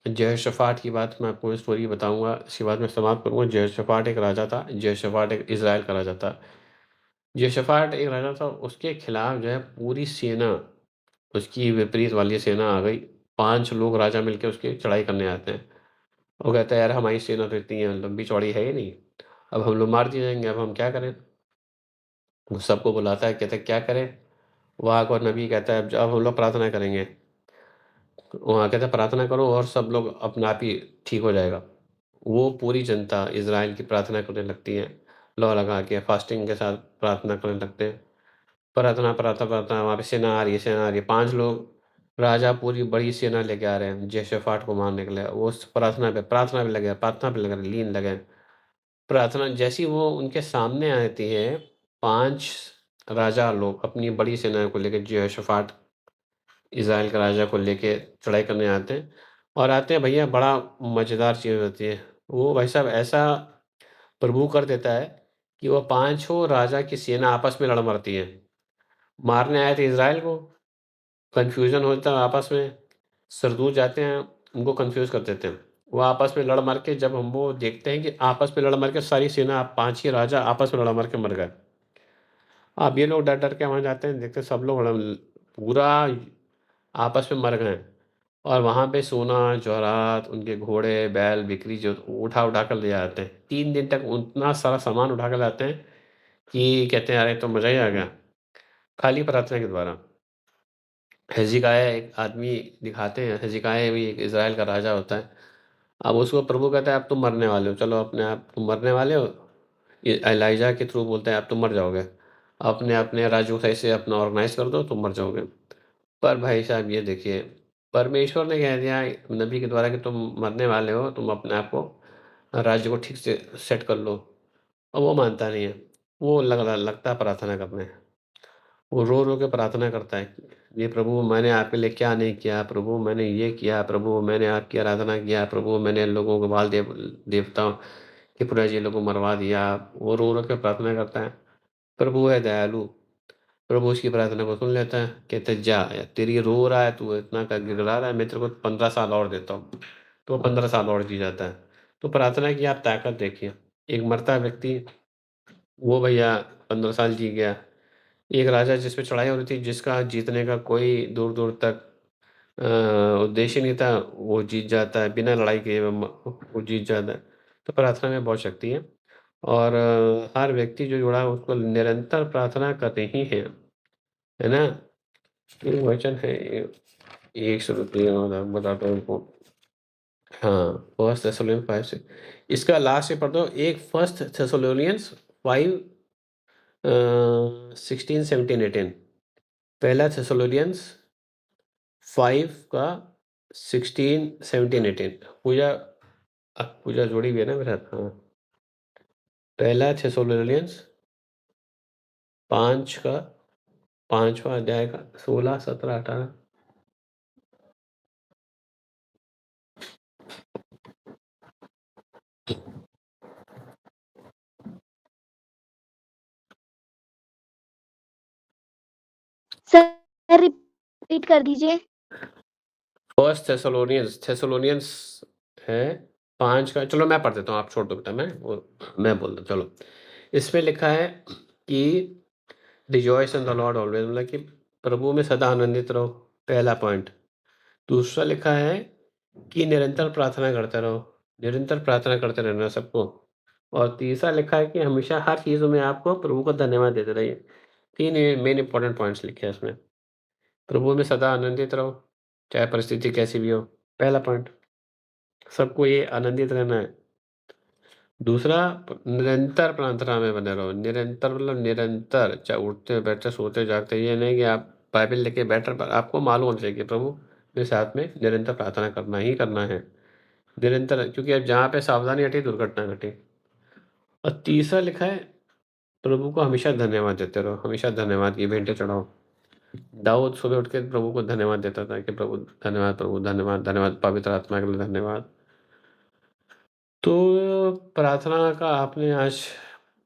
यहोशापाट की बात मैं आपको स्टोरी बताऊँगा, इसके बाद मैं समाप्त करूँगा। यहोशापाट एक राजा था, यहोशापाट एक इज़राइल का राजा था। यहोशापाट एक राजा था, उसके खिलाफ जो है पूरी सेना, उसकी विपरीत वाली सेना आ गई। 5 लोग राजा मिलके उसकी चढ़ाई करने आते हैं। वो कहता है यार हमारी सेना तो इतनी है लंबी चौड़ी है ही नहीं, अब हम लोग मार दिए जाएँगे, अब हम क्या करें? वो सबको बुलाता है, कहता है क्या करें? वहाँ का नबी कहता है अब हम लोग प्रार्थना करेंगे। वहाँ कहता है प्रार्थना करो और सब लोग अपने आप ही ठीक हो जाएगा। वो पूरी जनता इज़राइल की प्रार्थना करने लगती है, लौ लगा के फास्टिंग के साथ प्रार्थना करने लगते हैं। प्रार्थना, प्रार्थना, प्रार्थना, वहाँ पे सेना आ रही है, सेना आ रही है। 5 लोग राजा पूरी बड़ी सेना लेके आ रहे हैं, यहोशापाट को मारने के लिए। वो उस प्रार्थना पे लगे, प्रार्थना पे लगे, लीन लगे। प्रार्थना जैसे ही वो उनके सामने आती है, 5 राजा लोग अपनी बड़ी सेना को लेके यहोशापाट इज़राइल के राजा को लेके चढ़ाई करने आते हैं, और आते हैं भैया बड़ा मज़ेदार चीज़ होती है। वो भाई साहब ऐसा प्रभु कर देता है कि वो पाँचों राजा की सेना आपस में लड़ मरती है। मारने आए थे इज़राइल को, कन्फ्यूज़न होता है आपस में, सरदूत जाते हैं, उनको कन्फ्यूज़ कर देते हैं। वो आपस में लड़ मर के जब हम वो देखते हैं कि आपस में लड़ मर के सारी सेना 5 ही राजा आपस में लड़ मर के मर गए। अब ये लोग डर-डर के वहाँ जाते हैं, देखते हैं सब लोग पूरा आपस में मर गए हैं। और वहाँ पे सोना, जवाहरात, उनके घोड़े, बैल, बिक्री जो उठा-उठा कर ले आते हैं। 3 दिन तक उतना सारा सामान उठा के लाते हैं कि कहते हैं अरे तो मज़ा ही आ गया, खाली प्रार्थना के द्वारा। हिजकिय्याह एक आदमी दिखाते हैं, हिजकिय्याह भी एक इज़राइल का राजा होता है। अब उसको प्रभु कहता है अब तुम मरने वाले हो, चलो अपने आप तुम मरने वाले हो। ये एलीजा के थ्रू बोलते हैं अब तुम मर जाओगे। अपने-अपने राज्य को सही से अपना ऑर्गनाइज़ कर दो, तुम मर जाओगे। पर भाई साहब ये देखिए, परमेश्वर ने कह दिया नबी के द्वारा कि तुम मरने वाले हो, तुम अपने आप को राज्य को ठीक से सेट कर लो। और वो मानता नहीं है, वो लगता है प्रार्थना करने। वो रो-रो के प्रार्थना करता है, ये प्रभु मैंने आपके लिए क्या नहीं किया, प्रभु मैंने ये किया, प्रभु मैंने आपकी आराधना किया, प्रभु मैंने लोगों को बाल देवताओं के पुराने लोगों को मरवा दिया। वो रो-रो के प्रार्थना करता है। प्रभु है दयालु, प्रभु उसकी प्रार्थना को सुन लेता है, कहते हैं जा, तेरी रो रहा है, तू इतना का गिड़गिड़ा रहा है, मैं तेरे को 15 साल और देता हूँ। तो 15 साल और जी जाता है। तो प्रार्थना की आप ताकत देखिए, एक मरता व्यक्ति, वो भैया 15 साल जी गया। एक राजा जिस पे चढ़ाई हो रही थी, जिसका जीतने का कोई दूर-दूर तक अ, उद्देश्य नहीं था, वो जीत जाता है, बिना लड़ाई किए वो जीत जाता है। तो प्रार्थना में बहुत शक्ति है, और हर व्यक्ति जो जुड़ा है उसको निरंतर प्रार्थना करनी ही है ना? एक वचन है, एक से रुकिए बताता हूँ आपको। हाँ, फर्स्ट थेस्सलोनियंस 5 से, इसका लास्ट से पढ़ दो, एक फर्स्ट थेस्सलोनियंस 5 16, 17, 18। पहला थेस्सलोनियंस 5 का 16, 17, 18। पूजा जोड़ी भी है ना मेरे साथ? हाँ। पहला थेस्सलोनियंस 5 का 5वां अध्याय का 16, 17, 18। सर रिपीट कर दीजिए। फर्स्ट थेस्सलोनियंस है 5 का, चलो मैं पढ़ देता हूँ, आप छोड़ दो बेटा, मैं बोल दूँ चलो। इसमें लिखा है कि rejoice in the Lord always, मतलब कि प्रभु में सदा आनंदित रहो, पहला पॉइंट। दूसरा लिखा है कि निरंतर प्रार्थना करते रहो, निरंतर प्रार्थना करते रहना सबको। और तीसरा लिखा है कि हमेशा हर चीज़ों में आपको प्रभु को धन्यवाद देते रहिए। 3 ये मेन इम्पोर्टेंट पॉइंट्स लिखे हैं इसमें। प्रभु में सदा आनंदित रहो, चाहे परिस्थिति कैसी भी हो। पहला पॉइंट, सबको ये आनंदित रहना है। दूसरा, निरंतर प्रार्थना में बने रहो। निरंतर मतलब निरंतर, चाहे उठते-बैठते, सोते-जागते, ये नहीं कि आप बाइबल लेके बैठ रहे, पर आपको मालूम होना चाहिए कि प्रभु के साथ में निरंतर प्रार्थना करना ही करना है। निरंतर, क्योंकि अब जहाँ पे सावधानी हटी, दुर्घटना घटी। और तीसरा लिखा है, प्रभु को हमेशा धन्यवाद देते रहो, हमेशा धन्यवाद की भेंटें चढ़ाओ। दाऊद सुबह उठ के प्रभु को धन्यवाद देता था कि प्रभु धन्यवाद, धन्यवाद, पवित्र आत्मा के लिए धन्यवाद। तो प्रार्थना का आपने आज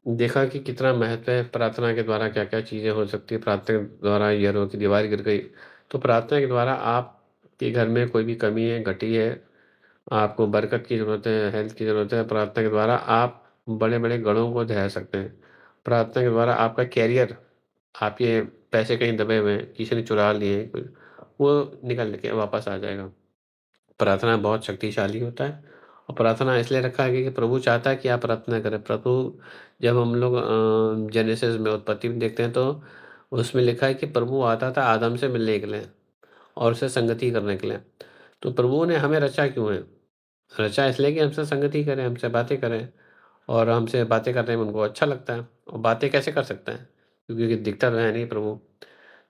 देखा कि कितना महत्व है, प्रार्थना के द्वारा क्या-क्या चीज़ें हो सकती है। प्रार्थना के द्वारा हीरो की दीवार गिर गई, तो प्रार्थना के द्वारा आपके घर में कोई भी कमी है, घटी है, आपको बरकत की ज़रूरत है, हेल्थ की ज़रूरत है, प्रार्थना के द्वारा आप बड़े-बड़े गढ़ों को ढह सकते हैं। प्रार्थना के द्वारा आपका करियर, आपके पैसे कहीं दबे हुए हैं, किसी ने चुरा लिए हैं, वो निकल के वापस आ जाएगा। प्रार्थना बहुत शक्तिशाली होता है, और प्रार्थना इसलिए रखा गया कि प्रभु चाहता है कि आप प्रार्थना करें। प्रभु, जब हम लोग जेनेसिस में, उत्पत्ति में देखते हैं, तो उसमें लिखा है कि प्रभु आता था आदम से मिलने के लिए और उससे संगति करने के लिए। तो प्रभु ने हमें रचा क्यों है? रचा इसलिए कि हमसे संगति करें, हमसे बातें करें, और हमसे बातें करने में उनको अच्छा लगता है। और बातें कैसे कर सकता है? क्योंकि दिखता तो है नहीं प्रभु।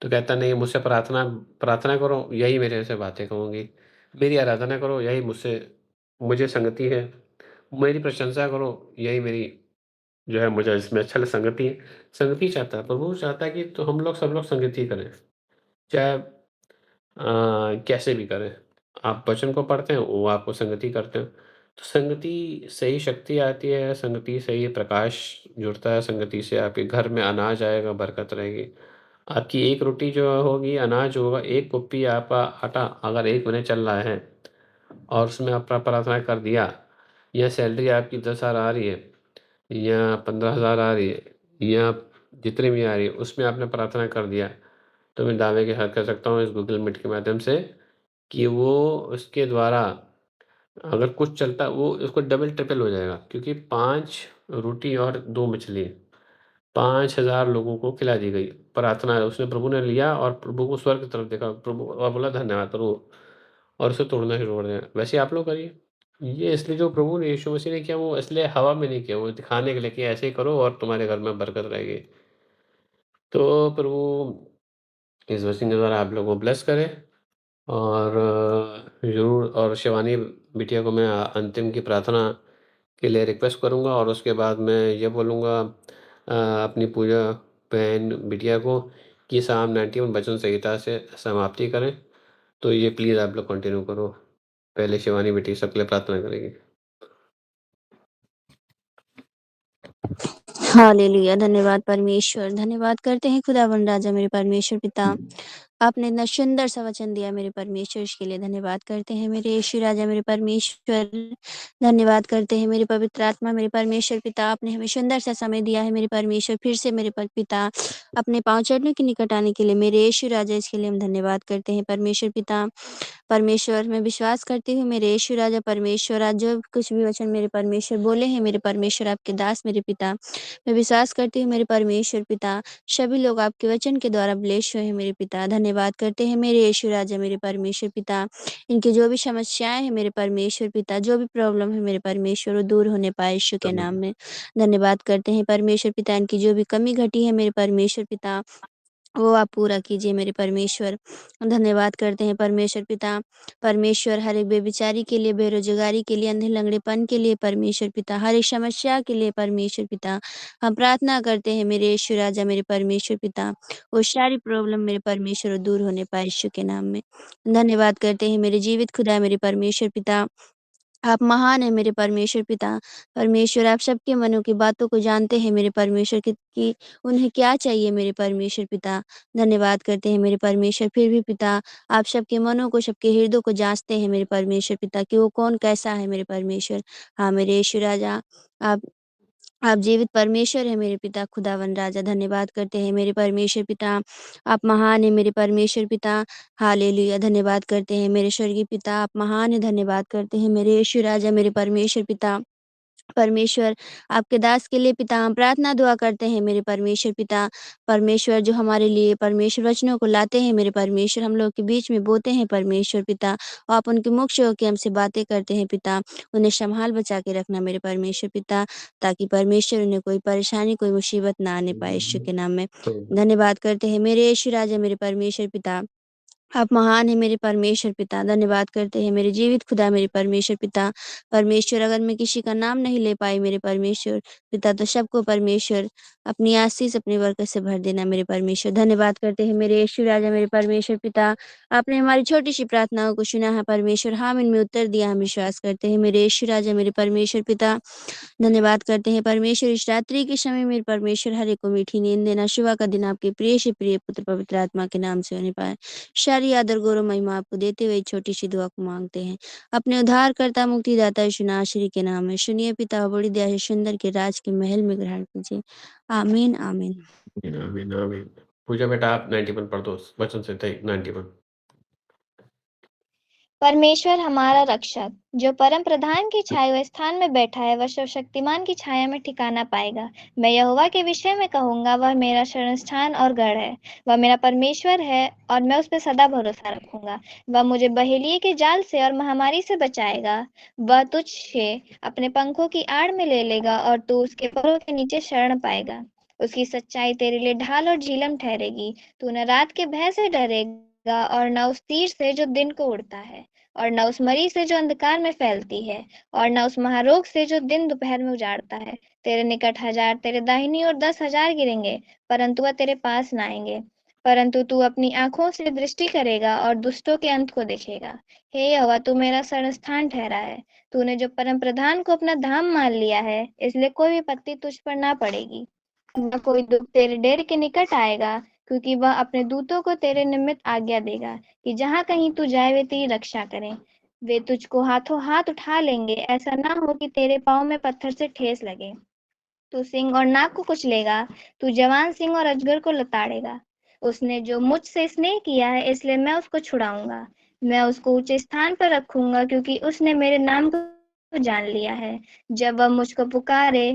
तो कहता नहीं, मुझसे प्रार्थना प्रार्थना करो, यही मेरे से बातें कहूँगी। मेरी आराधना करो, यही मुझे संगति है। मेरी प्रशंसा करो, यही मेरी जो है, मुझे इसमें अच्छा संगति है। संगति चाहता है, प्रभु चाहता है कि तो हम लोग सब लोग संगति करें। चाहे कैसे भी करें। आप वचन को पढ़ते हैं, वो आपको संगति करते हैं। तो संगति से ही शक्ति आती है, संगति से ही प्रकाश जुड़ता है, संगति से आपके घर में अनाज आएगा, बरकत रहेगी। आपकी एक रोटी जो होगी, अनाज होगा, एक कुप्पी आपका आटा अगर 1 महीने चल रहा है और उसमें आपने प्रार्थना कर दिया, या सैलरी आपकी 10,000 आ रही है या 15,000 आ रही है, या जितनी भी आ रही है, उसमें आपने प्रार्थना कर दिया, तो मैं दावे के साथ कह सकता हूँ इस गूगल मीट के माध्यम से कि वो उसके द्वारा अगर कुछ चलता, वो उसको डबल ट्रिपल हो जाएगा। क्योंकि 5 रोटी और 2 मछली 5,000 लोगों को खिला दी गई। प्रार्थना उसने, प्रभु ने लिया और प्रभु को स्वर्ग की तरफ देखा, प्रभु और बोला धन्यवाद प्रभु, और उसे तोड़ना शुरू कर दिया। वैसे आप लोग करिए। ये इसलिए जो प्रभु ने, यीशु मसीह ने किया, वो इसलिए हवा में नहीं किया, वो दिखाने के लिए कि ऐसे ही करो और तुम्हारे घर में बरकत रहेगी। तो प्रभु इस वचन के द्वारा आप लोगों को ब्लेस करे, और ज़रूर, और शिवानी बिटिया को मैं अंतिम की प्रार्थना के लिए रिक्वेस्ट करूँगा, और उसके बाद मैं ये बोलूँगा अपनी पूजा बहन बिटिया को कि साम 91 वचन संहिता से समाप्ति करें। तो ये प्लीज़ आप लोग कंटिन्यू करो। पहले शिवानी बेटी सबके लिए प्रार्थना करेगी। हालेलुया, धन्यवाद परमेश्वर। धन्यवाद करते हैं खुदावंद राजा मेरे परमेश्वर पिता, आपने इतना सुंदर सा वचन दिया मेरे परमेश्वर, इसके लिए धन्यवाद करते हैं मेरे यीशु राजा मेरे परमेश्वर। धन्यवाद करते हैं मेरे पवित्र आत्मा मेरे परमेश्वर पिता, आपने हमें सुंदर सा समय दिया है मेरे परमेश्वर, फिर से मेरे पिता अपने पाँव चढ़ने के निकट आने के लिए मेरे यीशु राजा, इसके लिए हम धन्यवाद करते हैं परमेश्वर पिता। परमेश्वर, मैं विश्वास करती हूँ मेरे यीशु राजा परमेश्वर, आज जो कुछ भी वचन मेरे परमेश्वर बोले हैं मेरे परमेश्वर आपके दास मेरे पिता, मैं विश्वास करती हूँ मेरे परमेश्वर पिता, सभी लोग आपके वचन के द्वारा ब्लेस हुए हैं मेरे पिता। धन्यवाद करते हैं मेरे यीशु राजा मेरे परमेश्वर पिता, इनकी जो भी समस्याएं हैं मेरे परमेश्वर पिता, जो भी प्रॉब्लम है मेरे परमेश्वर, वो दूर होने पाए यीशु के नाम में। धन्यवाद करते हैं परमेश्वर पिता, इनकी जो भी कमी घटी है मेरे परमेश्वर पिता, वो आप पूरा कीजिए मेरे परमेश्वर। धन्यवाद करते हैं परमेश्वर पिता, परमेश्वर हर एक बेविचारी के लिए, बेरोजगारी के लिए, अंधे लंगड़ेपन के लिए परमेश्वर पिता, हर एक समस्या के लिए परमेश्वर पिता, हम प्रार्थना करते हैं मेरे यीशु राजा मेरे परमेश्वर पिता, वो सारी प्रॉब्लम मेरे परमेश्वर दूर होने पाए यीशु के नाम में। धन्यवाद करते हैं मेरे जीवित खुदा मेरे परमेश्वर पिता, आप महान हैं मेरे परमेश्वर पिता। परमेश्वर, आप सबके मनों की बातों को जानते हैं मेरे परमेश्वर कि उन्हें क्या चाहिए मेरे परमेश्वर पिता। धन्यवाद करते हैं मेरे परमेश्वर, फिर भी पिता आप सबके मनों को, सबके हृदय को जाँचते हैं मेरे परमेश्वर पिता कि वो कौन कैसा है मेरे परमेश्वर। हाँ, मेरे यीशु राजा, आप आप जीवित परमेश्वर हैं मेरे पिता खुदावन राजा, धन्यवाद करते हैं मेरे परमेश्वर पिता। आप महान हैं मेरे परमेश्वर पिता, हालेलुया। धन्यवाद करते हैं मेरे स्वर्गीय पिता, आप महान हैं, धन्यवाद करते हैं मेरे यीशु राजा मेरे परमेश्वर पिता। परमेश्वर, आपके दास के लिए पिता हम प्रार्थना दुआ करते हैं मेरे परमेश्वर पिता। परमेश्वर जो हमारे लिए परमेश्वर वचनों को लाते हैं मेरे परमेश्वर, हम लोग के बीच में बोते हैं परमेश्वर पिता, और आप उनके मुख से होके हमसे बातें करते हैं पिता। उन्हें संभाल बचा के रखना मेरे परमेश्वर पिता, ताकि परमेश्वर उन्हें कोई परेशानी कोई मुसीबत ना आने पाए, यीशु के नाम में धन्यवाद करते हैं मेरे यीशु राजा मेरे परमेश्वर पिता। आप महान हैं मेरे परमेश्वर पिता, धन्यवाद करते हैं मेरे जीवित खुदा मेरे परमेश्वर पिता। परमेश्वर, अगर मैं किसी का नाम नहीं ले पाई मेरे परमेश्वर पिता, तो सबको परमेश्वर अपनी आशीष अपनी बरकत से भर देना मेरे परमेश्वर। धन्यवाद करते हैं मेरे यीशु राजा मेरे परमेश्वर पिता। आपने हमारी छोटी सी प्रार्थनाओं को सुना है परमेश्वर, हम इनमें उत्तर दिया, हम विश्वास करते हैं मेरे यीशु राजा मेरे परमेश्वर पिता। धन्यवाद करते हैं परमेश्वर, इस रात्रि के समय मेरे परमेश्वर हर एक को मीठी नींद देना, सुबह का दिन आपके प्रिय से प्रिय पुत्र पवित्र आत्मा के नाम से होने पाए। सारी आदर गौरव महिमा आपको देते हुए छोटी सी दुआ को मांगते हैं अपने उद्धारकर्ता मुक्तिदाता यीशु नासरी के नाम में। सुनिए पिता, और बड़ी दया से सुंदर के राज के महल में ग्रहण कीजिए। आमीन आमीन। आमीन, आमीन। पूजा बेटा आप 91 पढ़ दो, वचन से 91। परमेश्वर हमारा रक्षक, जो परम प्रधान की छाया हुए स्थान में बैठा है, वह सर्वशक्तिमान की छाया में ठिकाना पाएगा। मैं यहोवा के विषय में कहूंगा, वह मेरा शरणस्थान और गढ़ है। वह मेरा परमेश्वर है और मैं उस पर सदा भरोसा रखूंगा। वह मुझे बहेलिये के जाल से और महामारी से बचाएगा। वह तुझे अपने पंखों की आड़ में ले लेगा और तू उसके परों के नीचे शरण पाएगा। उसकी सच्चाई तेरे लिए ढाल और झीलम ठहरेगी। तू न रात के भय से डरेगा और न उस तीर से जो दिन को उड़ता है, और न उस मरी से जो अंधकार में फैलती है, और न उस महारोग से जो दिन दोपहर में उजाड़ता है। तेरे निकट 1000 तेरे दाहिनी और 10,000 गिरेंगे, परंतु वह तेरे पास न आएंगे। परंतु तू अपनी आंखों से दृष्टि करेगा और दुष्टों के अंत को देखेगा। हे यहोवा, तू मेरा शरणस्थान ठहरा है। तूने जो परम प्रधान को अपना धाम मान लिया है, इसलिए कोई विपत्ति तुझ पर ना पड़ेगी, न कोई दुख तेरे डेरे के निकट आएगा, क्योंकि वह अपने दूतों को तेरे निमित्त आज्ञा देगा कि जहाँ कहीं तू जाए वे तेरी रक्षा करें। वे तुझको हाथों हाथ उठा लेंगे, ऐसा ना हो कि तेरे पाँव में पत्थर से ठेस लगे। तू सिंह और नाग को कुचलेगा, तू जवान सिंह और अजगर को लताड़ेगा। उसने जो मुझसे स्नेह किया है, इसलिए मैं उसको छुड़ाऊंगा। मैं उसको ऊंचे स्थान पर रखूंगा, क्योंकि उसने मेरे नाम को जान लिया है। जब वह मुझको पुकारे,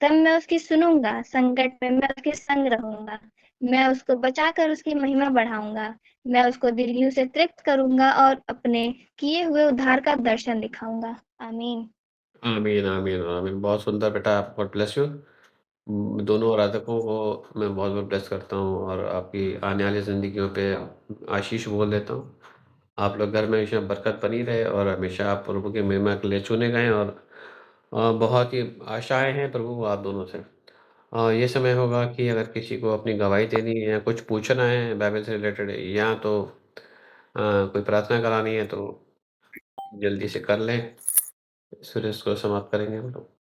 तब मैं उसकी सुनूंगा। संकट में मैं उसके संग रहूंगा। मैं उसको बचाकर उसकी महिमा बढ़ाऊंगा। मैं उसको दीर्घायु से तृप्त करूंगा और अपने किए हुए उद्धार का दर्शन दिखाऊंगा। आमीन। आमीन, आमीन, आमीन। बहुत सुंदर बेटा, आप गॉड ब्लेस यू। दोनों आराधकों को मैं बहुत-बहुत ब्लेस करता हूँ और आपकी आने वाली ज़िंदगियों पे आशीष बोल देता हूँ। आप लोग घर में हमेशा बरकत बनी रहे और हमेशा आप प्रभु की महिमा के लिए चुने गए और बहुत ही आशाएँ हैं प्रभु आप दोनों से। ये समय होगा कि अगर किसी को अपनी गवाही देनी है या कुछ पूछना है बाइबल से रिलेटेड या तो कोई प्रार्थना करानी है तो जल्दी से कर लें। फिर इसको समाप्त करेंगे हम लोग।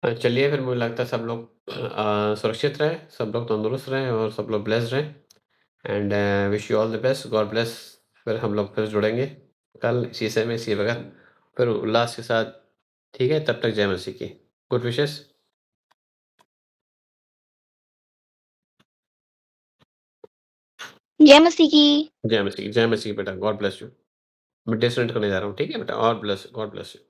चलिए फिर मुझे लगता है सब लोग सुरक्षित रहें, सब लोग तंदुरुस्त रहें और सब लोग ब्लेस्ड रहें and wish you all the best. God bless. फिर हम लोग फिर जुड़ेंगे कल इसी समय इसी वक़्त फिर उल्लास के साथ। ठीक है? तब तक जय मसीह की। Good wishes. जय मसीह की। जय मसीह बेटा। God bless you. मैं डिसकनेक्ट करने जा रहा हूँ। ठीक है बेटा? God bless you.